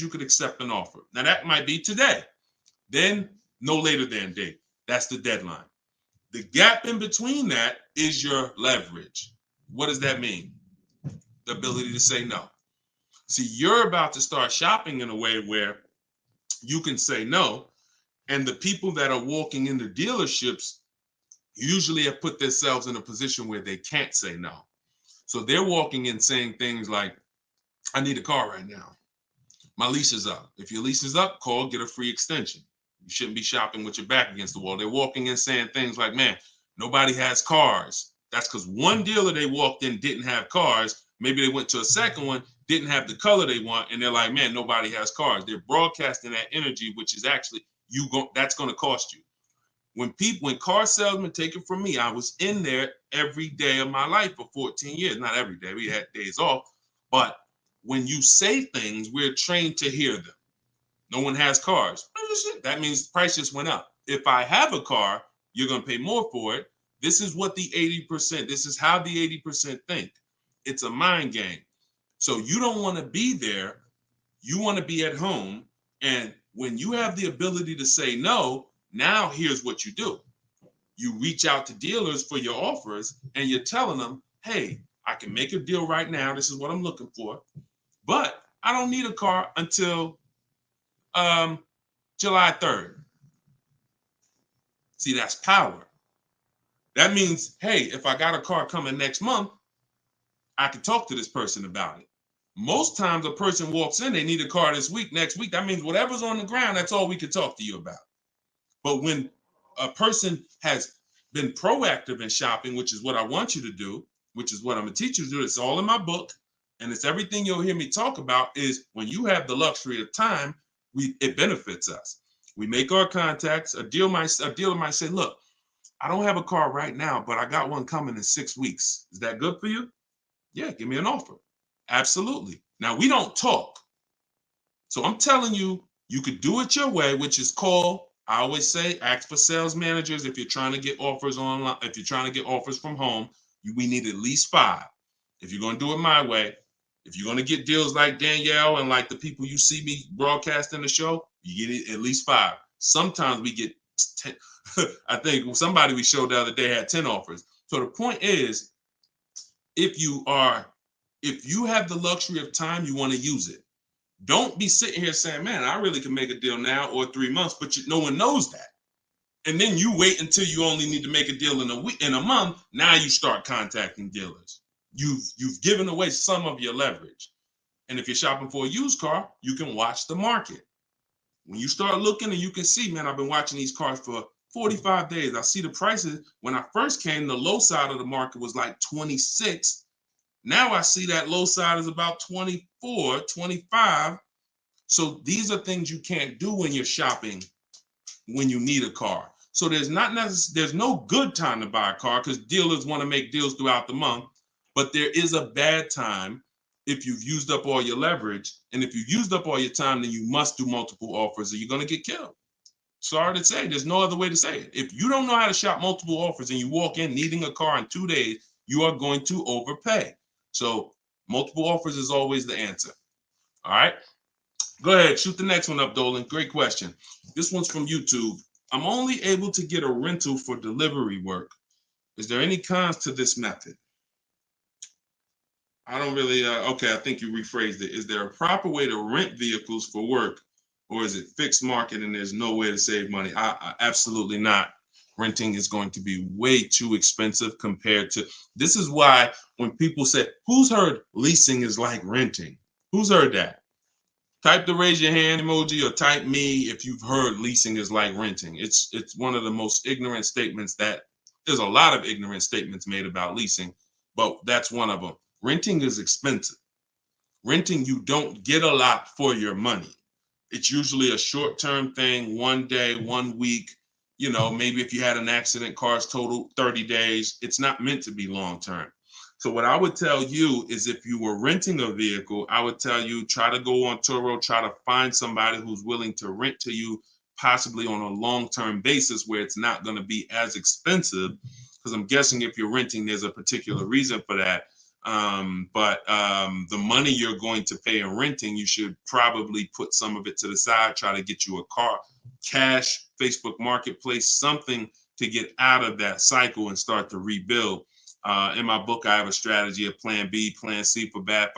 you could accept an offer. Now that might be today. Then no later than date. That's the deadline. The gap in between that is your leverage. What does that mean? The ability to say no. See, you're about to start shopping in a way where you can say no, and the people that are walking into dealerships usually have put themselves in a position where they can't say no. So they're walking in saying things like, I need a car right now. My lease is up. If your lease is up, call, get a free extension. You shouldn't be shopping with your back against the wall. They're walking in saying things like, man, nobody has cars. That's because one dealer they walked in didn't have cars. Maybe they went to a second one, didn't have the color they want, and they're like, man, nobody has cars. They're broadcasting that energy, which is actually that's going to cost you. When car salesmen take it from me, I was in there every day of my life for 14 years. Not every day, we had days off, but when you say things, we're trained to hear them. No one has cars. That means the price just went up. If I have a car, you're going to pay more for it. This is what the 80%, this is how the 80% think. It's a mind game. So you don't want to be there. You want to be at home. And when you have the ability to say no, now here's what you do. You reach out to dealers for your offers and you're telling them, hey, I can make a deal right now. This is what I'm looking for. But I don't need a car until July 3rd. See, that's power. That means, hey, if I got a car coming next month, I can talk to this person about it. Most times a person walks in, they need a car this week, next week. That means whatever's on the ground, that's all we can talk to you about. But when a person has been proactive in shopping, which is what I want you to do, which is what I'm going to teach you to do, it's all in my book, and it's everything you'll hear me talk about, is when you have the luxury of time, it benefits us. We make our contacts. A dealer might say, look, I don't have a car right now, but I got one coming in 6 weeks. Is that good for you? Yeah, give me an offer. Absolutely. Now, we don't talk. So I'm telling you, you could do it your way, which is call. I always say, ask for sales managers if you're trying to get offers online. If you're trying to get offers from home, we need at least 5. If you're going to do it my way, if you're going to get deals like Danielle and like the people you see me broadcasting the show, you get at least 5. Sometimes we get 10. I think somebody we showed the other day had 10 offers. So the point is, if you have the luxury of time, you want to use it. Don't be sitting here saying, man, I really can make a deal now or 3 months, but no one knows that. And then you wait until you only need to make a deal in a month. Now you start contacting dealers. You've given away some of your leverage. And if you're shopping for a used car, you can watch the market. When you start looking and you can see, man, I've been watching these cars for 45 days. I see the prices. When I first came, the low side of the market was like 26. Now I see that low side is about 24, 25. So these are things you can't do when you're shopping when you need a car. So there's no good time to buy a car because dealers want to make deals throughout the month. But there is a bad time if you've used up all your leverage. And if you've used up all your time, then you must do multiple offers or you're going to get killed. Sorry to say, there's no other way to say it. If you don't know how to shop multiple offers and you walk in needing a car in 2 days, you are going to overpay. So multiple offers is always the answer. All right. Go ahead, shoot the next one up, Dolan. Great question. This one's from YouTube. I'm only able to get a rental for delivery work. Is there any cons to this method? I don't really, okay, I think you rephrased it. Is there a proper way to rent vehicles for work, or is it fixed market and there's no way to save money? Absolutely not. Renting is going to be way too expensive compared to, this is why when people say, who's heard leasing is like renting? Who's heard that? Type the raise your hand emoji or type me if you've heard leasing is like renting. It's one of the most ignorant statements that, there's a lot of ignorant statements made about leasing, but that's one of them. Renting is expensive. Renting, you don't get a lot for your money. It's usually a short-term thing, 1 day, 1 week. You know, maybe if you had an accident, cars total 30 days. It's not meant to be long-term. So what I would tell you is if you were renting a vehicle, I would tell you try to go on Turo, try to find somebody who's willing to rent to you, possibly on a long-term basis where it's not going to be as expensive. Because I'm guessing if you're renting, there's a particular reason for that. But the money you're going to pay in renting, you should probably put some of it to the side, try to get you a car, cash, Facebook Marketplace, something to get out of that cycle and start to rebuild. In my book, I have a strategy of plan B, plan C for bad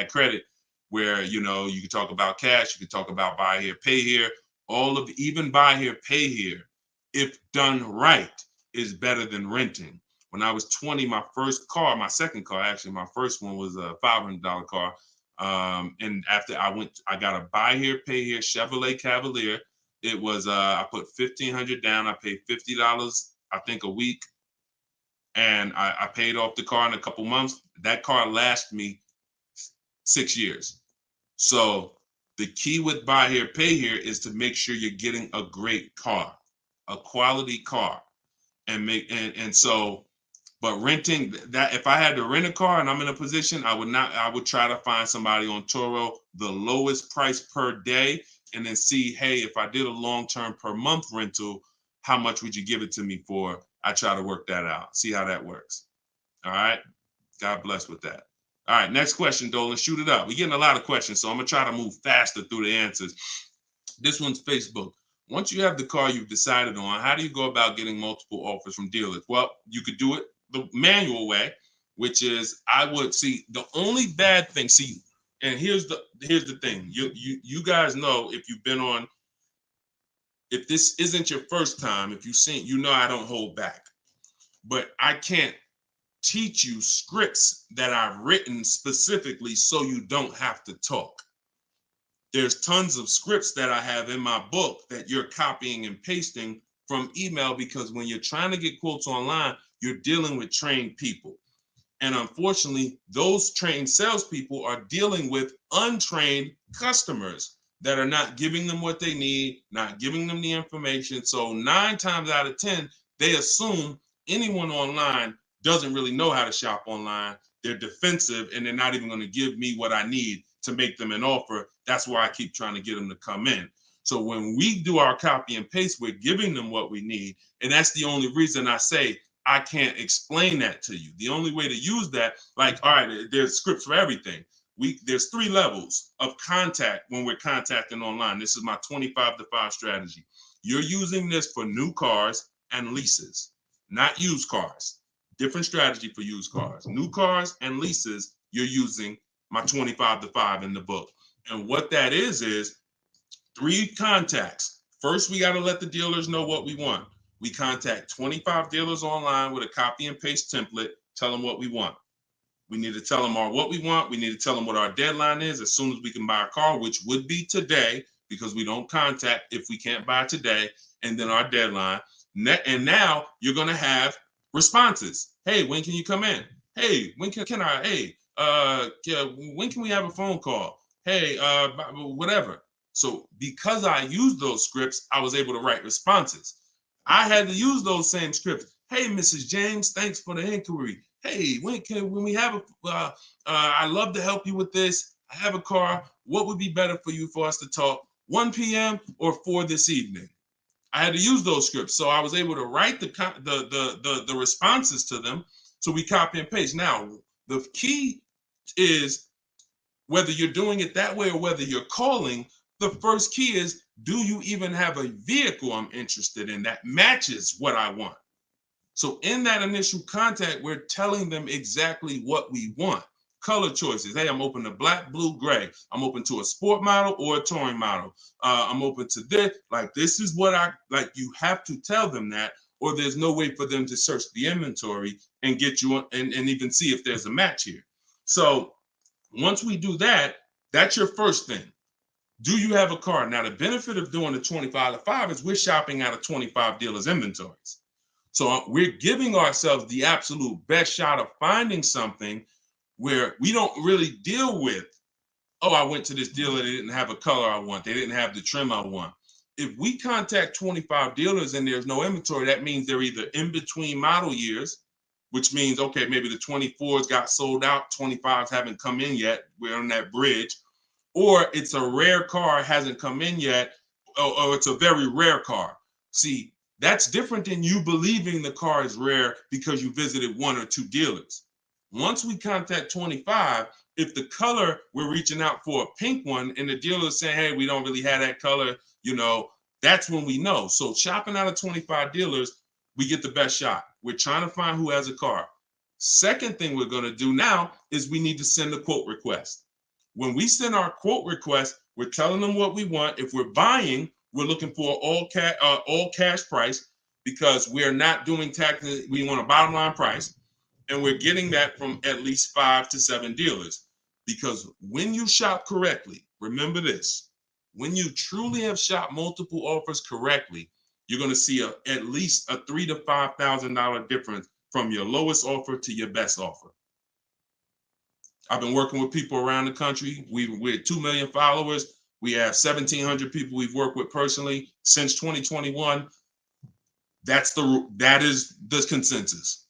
credit, where, you know, you can talk about cash, you can talk about buy here, pay here, even buy here, pay here, if done right, is better than renting. When I was 20, my first car, my second car, actually, my first one was a $500 car. And after I got a buy here, pay here Chevrolet Cavalier. It was, I put $1,500 down. I paid $50, I think, a week. And I paid off the car in a couple months. That car lasted me 6 years. So the key with buy here, pay here is to make sure you're getting a great car, a quality car. And so, but renting, that if I had to rent a car and I'm in a position, I would try to find somebody on Turo, the lowest price per day, and then see, hey, if I did a long-term per month rental, how much would you give it to me for? I try to work that out, see how that works. All right. God bless with that. All right, next question, Dolan, shoot it up. We're getting a lot of questions, so I'm gonna try to move faster through the answers. This one's Facebook. Once you have the car you've decided on, how do you go about getting multiple offers from dealers? Well, you could do it the manual way, which is I would see the only bad thing. See, and here's the thing. You guys know, if you've been on, if this isn't your first time, if you've seen, you know I don't hold back. But I can't teach you scripts that I've written specifically so you don't have to talk. There's tons of scripts that I have in my book that you're copying and pasting from email, because when you're trying to get quotes online, you're dealing with trained people. And unfortunately, those trained salespeople are dealing with untrained customers that are not giving them what they need, not giving them the information. So 9 times out of 10, they assume anyone online doesn't really know how to shop online. They're defensive and they're not even going to give me what I need to make them an offer. That's why I keep trying to get them to come in. So when we do our copy and paste, we're giving them what we need. And that's the only reason I say I can't explain that to you. The only way to use that, like, all right, there's scripts for everything. There's 3 levels of contact when we're contacting online. This is my 25 to 5 strategy. You're using this for new cars and leases, not used cars. Different strategy for used cars. New cars and leases, you're using my 25 to 5 in the book. And what that is 3 contacts. First, we got to let the dealers know what we want. We contact 25 dealers online with a copy and paste template, tell them what we want. We need to tell them what we want. We need to tell them what our deadline is as soon as we can buy a car, which would be today, because we don't contact if we can't buy today, and then our deadline. And now you're going to have responses. Hey, when can you come in? Hey, when can I? Hey, when can we have a phone call? Hey, whatever. So because I used those scripts, I was able to write responses. I had to use those same scripts. Hey, Mrs. James, thanks for the inquiry. Hey, when we have I'd love to help you with this. I have a car. What would be better for you for us to talk? 1 p.m. or 4 this evening? I had to use those scripts, so I was able to write the responses to them. So we copy and paste. Now, the key is Whether you're doing it that way or whether you're calling, the first key is, do you even have a vehicle I'm interested in that matches what I want? So in that initial contact, we're telling them exactly what we want. Color choices. Hey, I'm open to black, blue, gray. I'm open to a sport model or a touring model. I'm open to this. Like, this is what I like. You have to tell them that, or there's no way for them to search the inventory and get you and even see if there's a match here. So once we do that, that's your first thing. Do you have a car? Now, the benefit of doing the 25 to 5 is we're shopping out of 25 dealers' inventories. So we're giving ourselves the absolute best shot of finding something where we don't really deal with, oh, I went to this dealer, they didn't have a color I want, they didn't have the trim I want. If we contact 25 dealers and there's no inventory, that means they're either in between model years, which means, okay, maybe the 24s got sold out, 25s haven't come in yet, we're on that bridge, or it's a rare car, hasn't come in yet, or it's a very rare car. See, that's different than you believing the car is rare because you visited one or two dealers. Once we contact 25, if the color, we're reaching out for a pink one and the dealer is saying, hey, we don't really have that color, that's when we know. So shopping out of 25 dealers, we get the best shot. We're trying to find who has a car. Second thing we're going to do now is we need to send a quote request. When we send our quote request, we're telling them what we want. If we're buying, we're looking for all cash price because we're not doing taxes. We want a bottom line price, and we're getting that from at least 5 to 7 dealers. Because when you shop correctly, remember this: when you truly have shopped multiple offers correctly, you're going to see at least a $3,000 to $5,000 difference from your lowest offer to your best offer. I've been working with people around the country. We're 2 million followers. We have 1,700 people we've worked with personally since 2021. That is the consensus.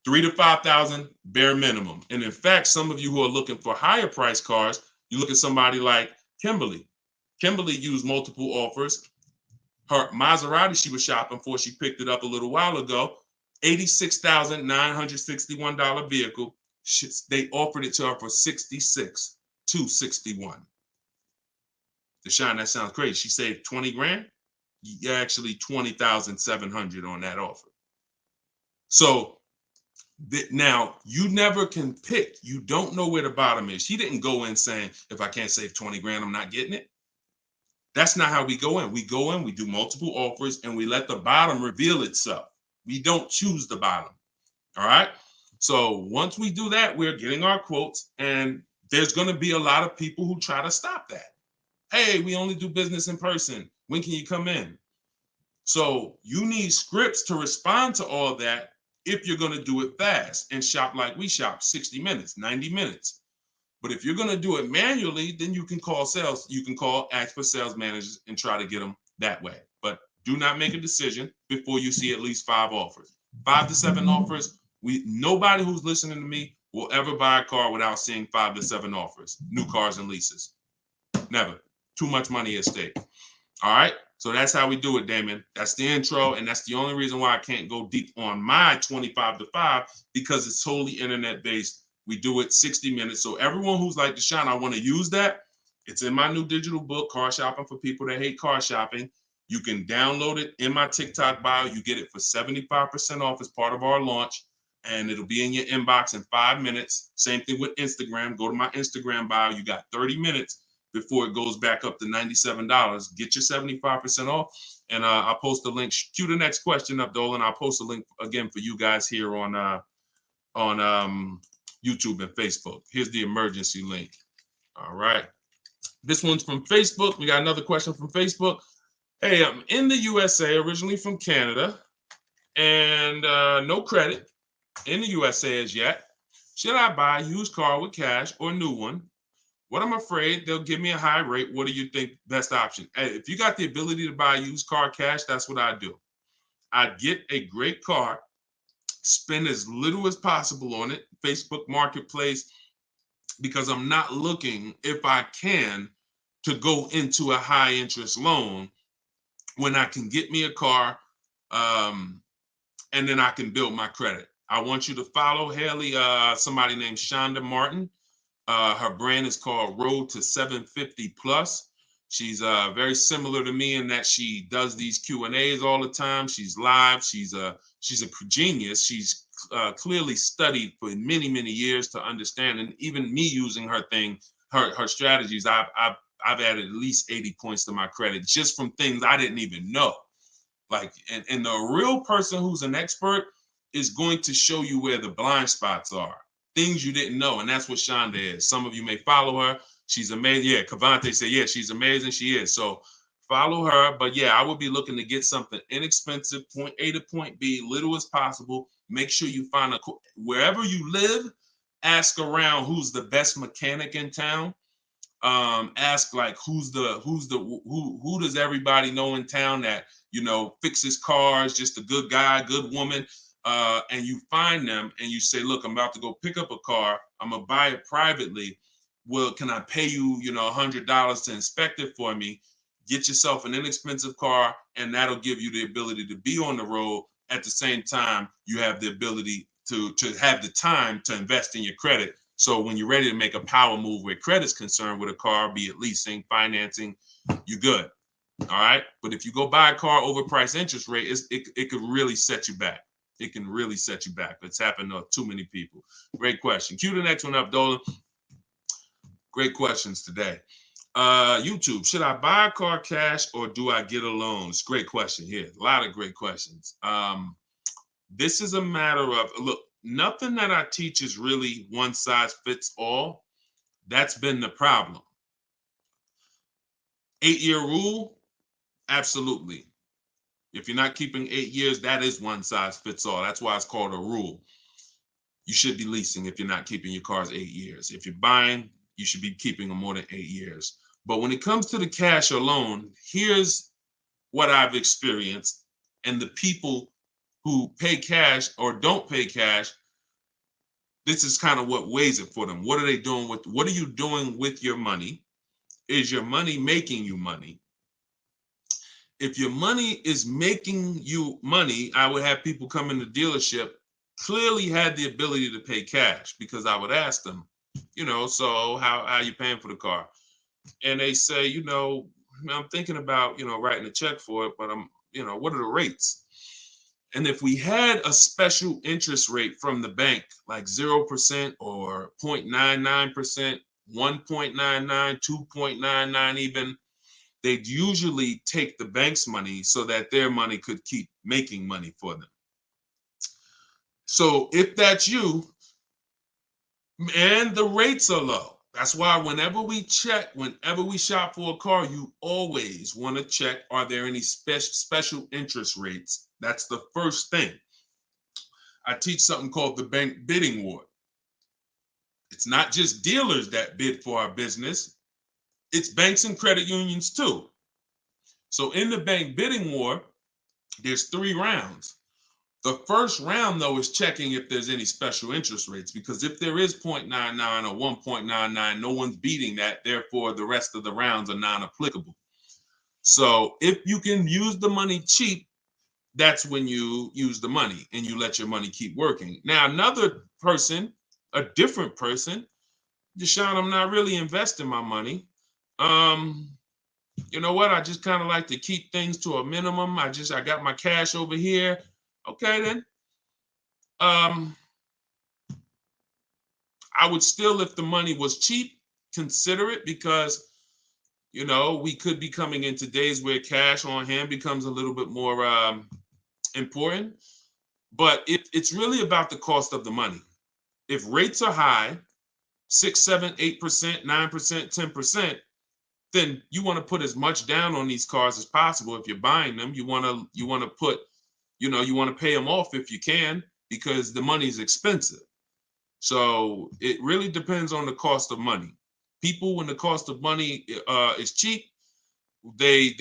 3,000 to 5,000 bare minimum. And in fact, some of you who are looking for higher price cars, you look at somebody like Kimberly. Kimberly used multiple offers. Her Maserati she was shopping for, she picked it up a little while ago, $86,961 vehicle. They offered it to her for $66,261. Deshone, that sounds crazy. She saved 20 grand. Actually, 20,700 on that offer. So now you never can pick. You don't know where the bottom is. She didn't go in saying, if I can't save 20 grand, I'm not getting it. That's not how we go in. We go in, we do multiple offers, and we let the bottom reveal itself. We don't choose the bottom. All right. So once we do that, we're getting our quotes, and there's going to be a lot of people who try to stop that. Hey, we only do business in person. When can you come in? So you need scripts to respond to all that if you're going to do it fast and shop like we shop, 60 minutes, 90 minutes. But if you're going to do it manually, then you can call sales. You can ask for sales managers and try to get them that way. But do not make a decision before you see at least 5 offers. 5 to 7 offers. Nobody who's listening to me will ever buy a car without seeing 5 to 7 offers, new cars and leases. Never. Too much money at stake. All right. So that's how we do it, Damon. That's the intro. And that's the only reason why I can't go deep on my 25 to 5, because it's totally internet based. We do it 60 minutes. So everyone who's like, Deshone, I want to use that. It's in my new digital book, Car Shopping for People That Hate Car Shopping. You can download it in my TikTok bio. You get it for 75% off as part of our launch. And it'll be in your inbox in 5 minutes. Same thing with Instagram. Go to my Instagram bio. You got 30 minutes before it goes back up to $97. Get your 75% off. And I'll post a link. Cue the next question up, Dolan. I'll post a link again for you guys here on YouTube and Facebook. Here's the emergency link. All right. This one's from Facebook. We got another question from Facebook. Hey, I'm in the USA, originally from Canada, and no credit in the USA as yet. Should I buy a used car with cash or a new one? What I'm afraid they'll give me a high rate. What do you think best option? Hey, if you got the ability to buy a used car cash, that's what I do. I'd get a great car, spend as little as possible on it, Facebook Marketplace, because I'm not looking, if I can, to go into a high interest loan when I can get me a car and then I can build my credit. I want you to follow Haley, somebody named Shonda Martin. Her brand is called Road to 750 Plus. She's very similar to me in that she does these Q&As all the time. She's live. She's a genius. She's clearly studied for many, many years to understand. And even me using her thing, her strategies, I've added at least 80 points to my credit just from things I didn't even know. Like, and the real person who's an expert is going to show you where the blind spots are, things you didn't know. And that's what Shonda is. Some of you may follow her. She's amazing. Yeah, Cavante said, yeah, she's amazing. She is. So follow her. But yeah, I would be looking to get something inexpensive, point A to point B, little as possible. Make sure you find wherever you live, ask around who's the best mechanic in town. Ask like who does everybody know in town that fixes cars, just a good guy, good woman, and you find them and you say, look, I'm about to go pick up a car, I'm gonna buy it privately. Well, can I pay you $100 to inspect it for me? Get yourself an inexpensive car, and that'll give you the ability to be on the road. At the same time, you have the ability to have the time to invest in your credit. So when you're ready to make a power move where credit's concerned with a car, be it leasing, financing, you're good. All right. But if you go buy a car overpriced interest rate, it could really set you back. It can really set you back. It's happened to too many people. Great question. Cue the next one up, Dolan. Great questions today. YouTube, should I buy a car cash or do I get a loan? It's a great question here. A lot of great questions. This is a matter of, look, nothing that I teach is really one size fits all. That's been the problem. 8-year rule, absolutely. If you're not keeping 8 years, that is one size fits all. That's why it's called a rule. You should be leasing if you're not keeping your cars 8 years. If you're buying, you should be keeping them more than 8 years. But when it comes to the cash or loan, here's what I've experienced, and the people who pay cash or don't pay cash, this is kind of what weighs it for them. What are they doing with, what are you doing with your money? Is your money making you money? If your money is making you money, I would have people come in the dealership, clearly had the ability to pay cash, because I would ask them, so how are you paying for the car? And they say, I'm thinking about, writing a check for it, but what are the rates? And if we had a special interest rate from the bank, like 0% or 0.99%, 1.99, 2.99 even, they'd usually take the bank's money so that their money could keep making money for them. So if that's you, and the rates are low, that's why whenever we shop for a car, you always want to check, are there any special interest rates? That's the first thing. I teach something called the bank bidding war. It's not just dealers that bid for our business, it's banks and credit unions too. So in the bank bidding war, there's 3 rounds. The first round, though, is checking if there's any special interest rates, because if there is 0.99 or 1.99, no one's beating that. Therefore, the rest of the rounds are non-applicable. So if you can use the money cheap, that's when you use the money and you let your money keep working. Now, another person, a different person, Deshone, I'm not really investing my money. You know what? I just kind of like to keep things to a minimum. I got my cash over here. Okay, then. I would still, if the money was cheap, consider it, because, we could be coming into days where cash on hand becomes a little bit more important. But it's really about the cost of the money. If rates are high, 6, 7, 8%, 9%, 10%, then you want to put as much down on these cars as possible. If you're buying them, you want to put, you want to pay them off if you can, because the money is expensive. So it really depends on the cost of money. People, when the cost of money is cheap, they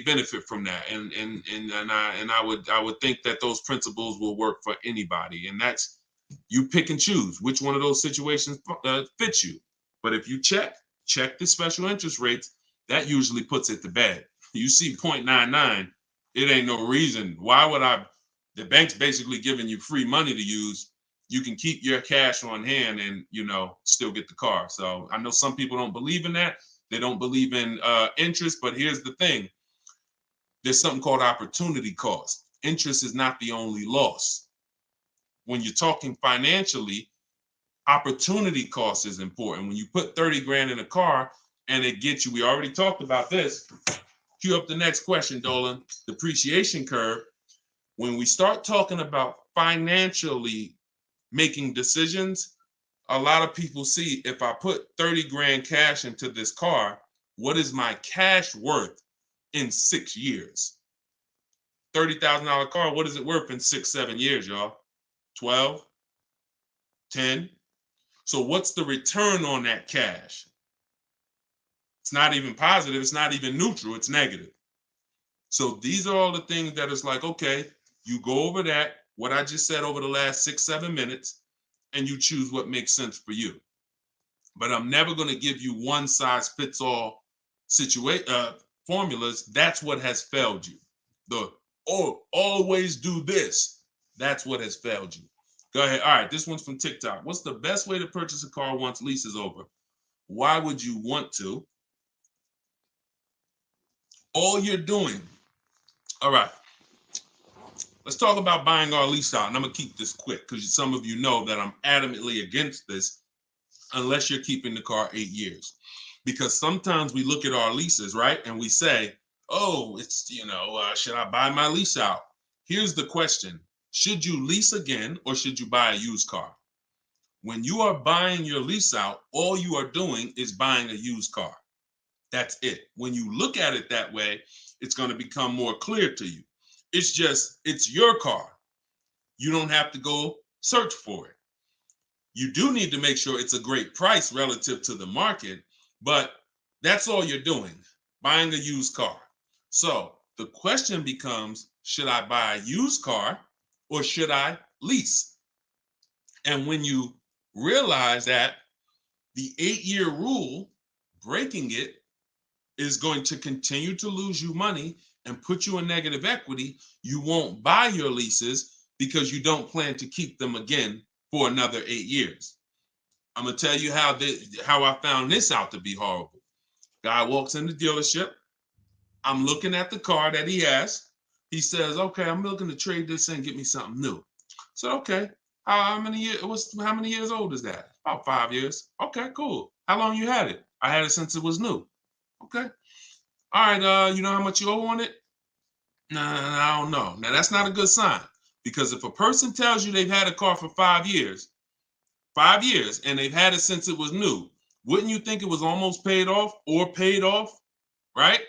benefit from that, and I would think that those principles will work for anybody, and that's, you pick and choose which one of those situations fits you. But if you check the special interest rates, that usually puts it to bed. You see 0.99, it ain't no reason. Why would the bank's basically giving you free money to use. you can keep your cash on hand and, still get the car. So I know some people don't believe in that. They don't believe in interest, but here's the thing. There's something called opportunity cost. Interest is not the only loss. When you're talking financially, opportunity cost is important. When you put 30 grand in a car and it gets you, we already talked about this. Cue up the next question, Dolan. Depreciation curve. When we start talking about financially making decisions, a lot of people see, if I put 30 grand cash into this car, what is my cash worth in 6 years? $30,000 car, what is it worth in 6, 7 years, y'all? 12, 10. So what's the return on that cash? It's not even positive. It's not even neutral. It's negative. So these are all the things that it's like, okay, you go over that, what I just said over the last 6, 7 minutes, and you choose what makes sense for you. But I'm never going to give you one size fits all formulas. That's what has failed you. Always do this. That's what has failed you. Go ahead. All right, this one's from TikTok. What's the best way to purchase a car once lease is over? Why would you want to? All you're doing. All right. Let's talk about buying our lease out. And I'm going to keep this quick because some of you know that I'm adamantly against this unless you're keeping the car 8 years. Because sometimes we look at our leases, right? And we say, oh, it's, should I buy my lease out? Here's the question. Should you lease again or should you buy a used car? When you are buying your lease out, all you are doing is buying a used car. That's it. When you look at it that way, it's going to become more clear to you. It's your car. You don't have to go search for it. You do need to make sure it's a great price relative to the market, but that's all you're doing, buying a used car. So the question becomes, should I buy a used car or should I lease? And when you realize that the 8-year rule, breaking it, is going to continue to lose you money and put you in negative equity, you won't buy your leases because you don't plan to keep them again for another 8 years. I'm going to tell you how I found this out to be horrible. Guy walks in the dealership. I'm looking at the car that he has. He says, okay, I'm looking to trade this in and get me something new. So, okay, how many years old is that? About 5 years. Okay, cool. How long you had it? I had it since it was new. Okay. All right, you know how much you owe on it? No, I don't know. Now, that's not a good sign because if a person tells you they've had a car for 5 years, and they've had it since it was new, wouldn't you think it was almost paid off or paid off, right?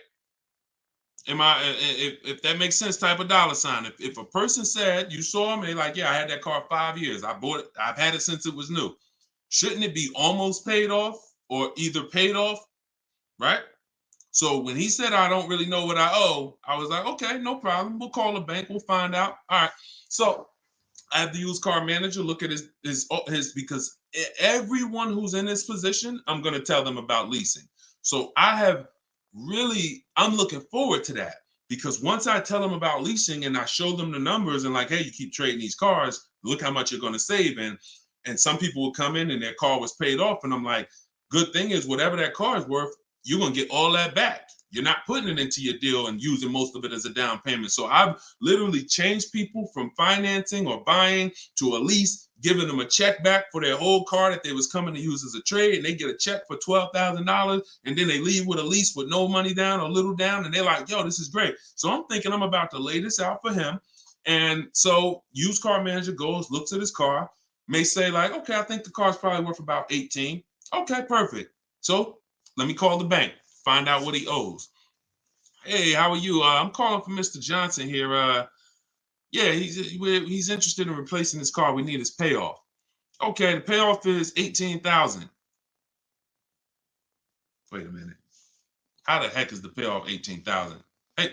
If that makes sense, type of dollar sign. If a person said, you saw them, they're like, yeah, I had that car 5 years. I bought it. I've had it since it was new. Shouldn't it be almost paid off or either paid off, right? So when he said, I don't really know what I owe, I was like, okay, no problem. We'll call the bank. We'll find out. All right. So I have the used car manager look at his because everyone who's in this position, I'm going to tell them about leasing. So I'm looking forward to that because once I tell them about leasing and I show them the numbers and like, hey, you keep trading these cars, look how much you're going to save. And some people will come in and their car was paid off. And I'm like, good thing is whatever that car is worth, you're going to get all that back. You're not putting it into your deal and using most of it as a down payment. So I've literally changed people from financing or buying to a lease, giving them a check back for their whole car that they was coming to use as a trade. And they get a check for $12,000. And then they leave with a lease with no money down or little down. And they're like, yo, this is great. So I'm thinking I'm about to lay this out for him. And so used car manager goes, looks at his car, may say like, okay, I think the car's probably worth about 18. Okay, perfect. So let me call the bank, find out what he owes. Hey, how are you? I'm calling for Mr. Johnson here. Yeah, he's interested in replacing his car. We need his payoff. Okay, the payoff is $18,000. Wait a minute. How the heck is the payoff $18,000? Hey,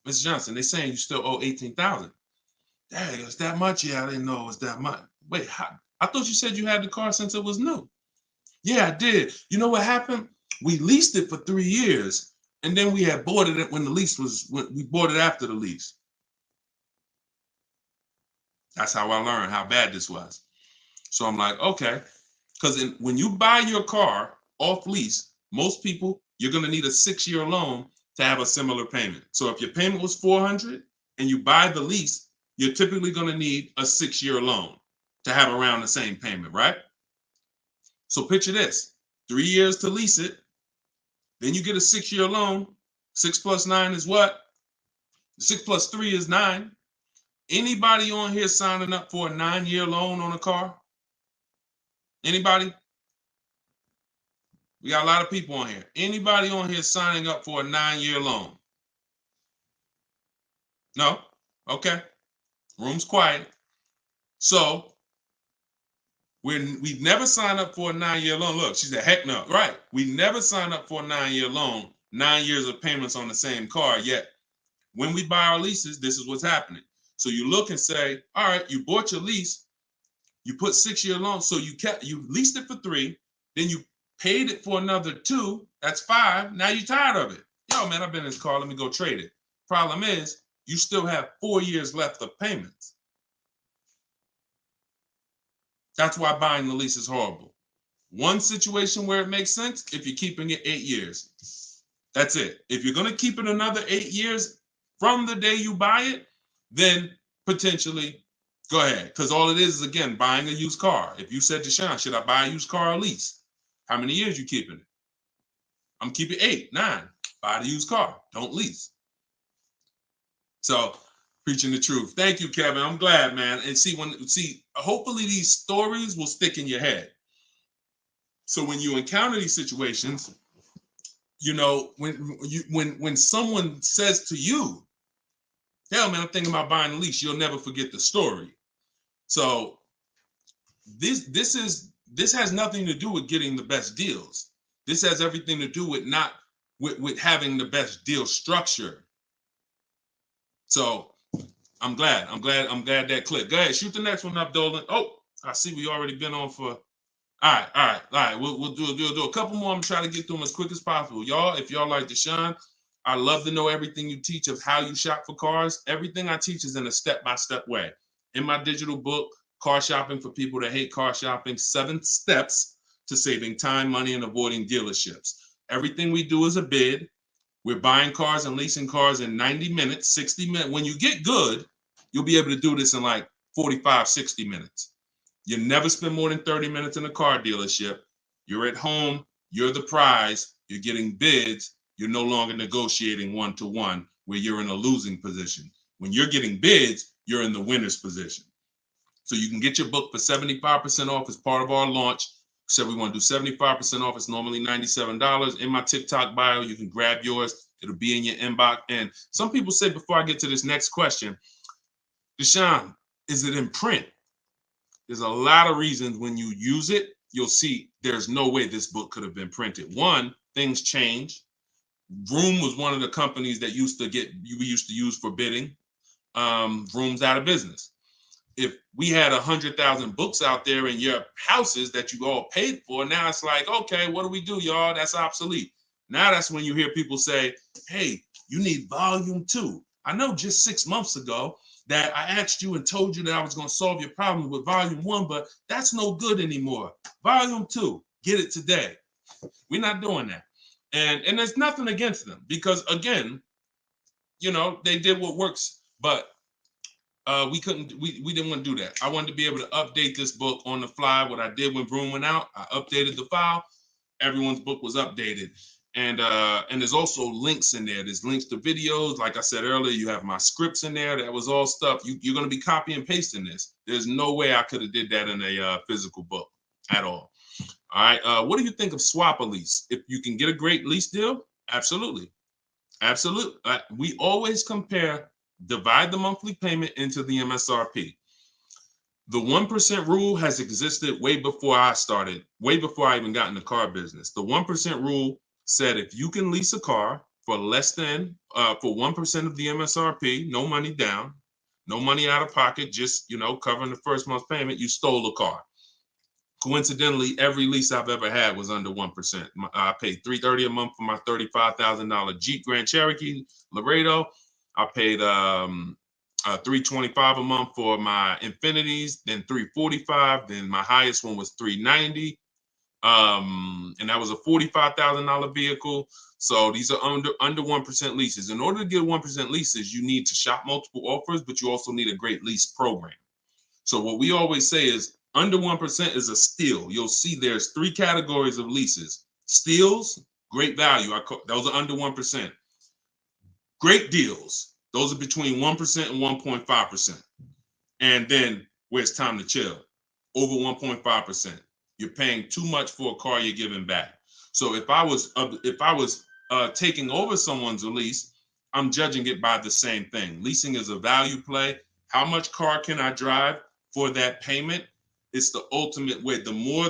Mr. Johnson, they're saying you still owe $18,000. Dang, it's that much? Yeah, I didn't know it was that much. Wait, I thought you said you had the car since it was new. Yeah, I did. You know what happened? We leased it for 3 years, and then we had bought it when we bought it after the lease. That's how I learned how bad this was. So I'm like, okay, because when you buy your car off lease, most people, you're going to need a 6-year loan to have a similar payment. So if your payment was $400 and you buy the lease, you're typically going to need a 6-year loan to have around the same payment, right? So picture this, 3 years to lease it, then you get a 6-year loan. 6 plus 9 is what? 6 plus 3 is 9. Anybody on here signing up for a 9-year loan on a car? Anybody? We got a lot of people on here. Anybody on here signing up for a 9-year loan? No? Okay. Room's quiet. So we never signed up for a 9-year loan. Look, she said, heck no. Right. We never signed up for a 9-year loan, 9 years of payments on the same car. Yet when we buy our leases, this is what's happening. So you look and say, all right, you bought your lease, you put 6-year loan, so you leased it for 3, then you paid it for another 2, that's 5. Now you're tired of it. Yo, man, I've been in this car, let me go trade it. Problem is, you still have 4 years left of payments. That's why buying the lease is horrible. One situation where it makes sense, if you're keeping it 8 years. That's it. If you're going to keep it another 8 years from the day you buy it, then potentially go ahead. Because all it is again, buying a used car. If you said to Sean, should I buy a used car or lease? How many years you keeping it? I'm keeping 8, 9. Buy the used car. Don't lease. So preaching the truth. Thank you, Kevin. I'm glad, man. And hopefully these stories will stick in your head. So when you encounter these situations, you know, when someone says to you, hell, man, I'm thinking about buying a lease, you'll never forget the story. So this has nothing to do with getting the best deals. This has everything to do with with having the best deal structure. So I'm glad that clicked. Go ahead, shoot the next one up, Dolan. Oh, I see we already been on for. All right. We'll do a couple more. I'm trying to get through them as quick as possible. Y'all, if y'all like Deshone, I love to know everything you teach of how you shop for cars. Everything I teach is in a step-by-step way. In my digital book, Car Shopping for People That Hate Car Shopping, 7 Steps to Saving Time, Money, and Avoiding Dealerships. Everything we do is a bid. We're buying cars and leasing cars in 90 minutes, 60 minutes. When you get good, you'll be able to do this in like 45, 60 minutes. You never spend more than 30 minutes in a car dealership. You're at home. You're the prize. You're getting bids. You're no longer negotiating one-to-one where you're in a losing position. When you're getting bids, you're in the winner's position. So you can get your book for 75% off as part of our launch. So we want to do 75% off. It's normally $97. In my TikTok bio, you can grab yours. It'll be in your inbox. And some people say, before I get to this next question, Deshone, is it in print? There's a lot of reasons when you use it, you'll see there's no way this book could have been printed. One, things change. Vroom was one of the companies that we used to use for bidding. Vroom's out of business. If we had 100,000 books out there in your houses that you all paid for, now it's like, okay, what do we do, y'all? That's obsolete. Now that's when you hear people say, hey, you need volume 2. I know just 6 months ago that I asked you and told you that I was going to solve your problem with volume 1, but that's no good anymore. Volume 2, get it today. We're not doing that. And there's nothing against them because, again, you know, they did what works, but we didn't want to do that. I wanted to be able to update this book on the fly. What I did when Vroom went out, I updated the file. Everyone's book was updated. And there's also links in there. There's links to videos. Like I said earlier, you have my scripts in there. That was all stuff. You're going to be copy and pasting this. There's no way I could have did that in a physical book at all. All right. What do you think of swap a lease? If you can get a great lease deal, absolutely. Absolutely. We always compare, divide the monthly payment into the MSRP. The 1% rule has existed way before I started, way before I even got in the car business. The 1% rule said if you can lease a car for less than, for 1% of the MSRP, no money down, no money out of pocket, just, covering the first month's payment, you stole the car. Coincidentally, every lease I've ever had was under 1%. I paid $330 a month for my $35,000 Jeep Grand Cherokee Laredo. I paid $325 a month for my Infinities, then $345, then my highest one was $390. And that was a $45,000 vehicle. So these are under 1% leases. In order to get 1% leases, you need to shop multiple offers, but you also need a great lease program. So what we always say is under 1% is a steal. You'll see there's 3 categories of leases. Steals, great value. Those are under 1%. Great deals, those are between 1% and 1.5%. And then where it's time to chill, over 1.5%. You're paying too much for a car you're giving back. So if I was taking over someone's lease, I'm judging it by the same thing. Leasing is a value play. How much car can I drive for that payment? It's the ultimate way. The more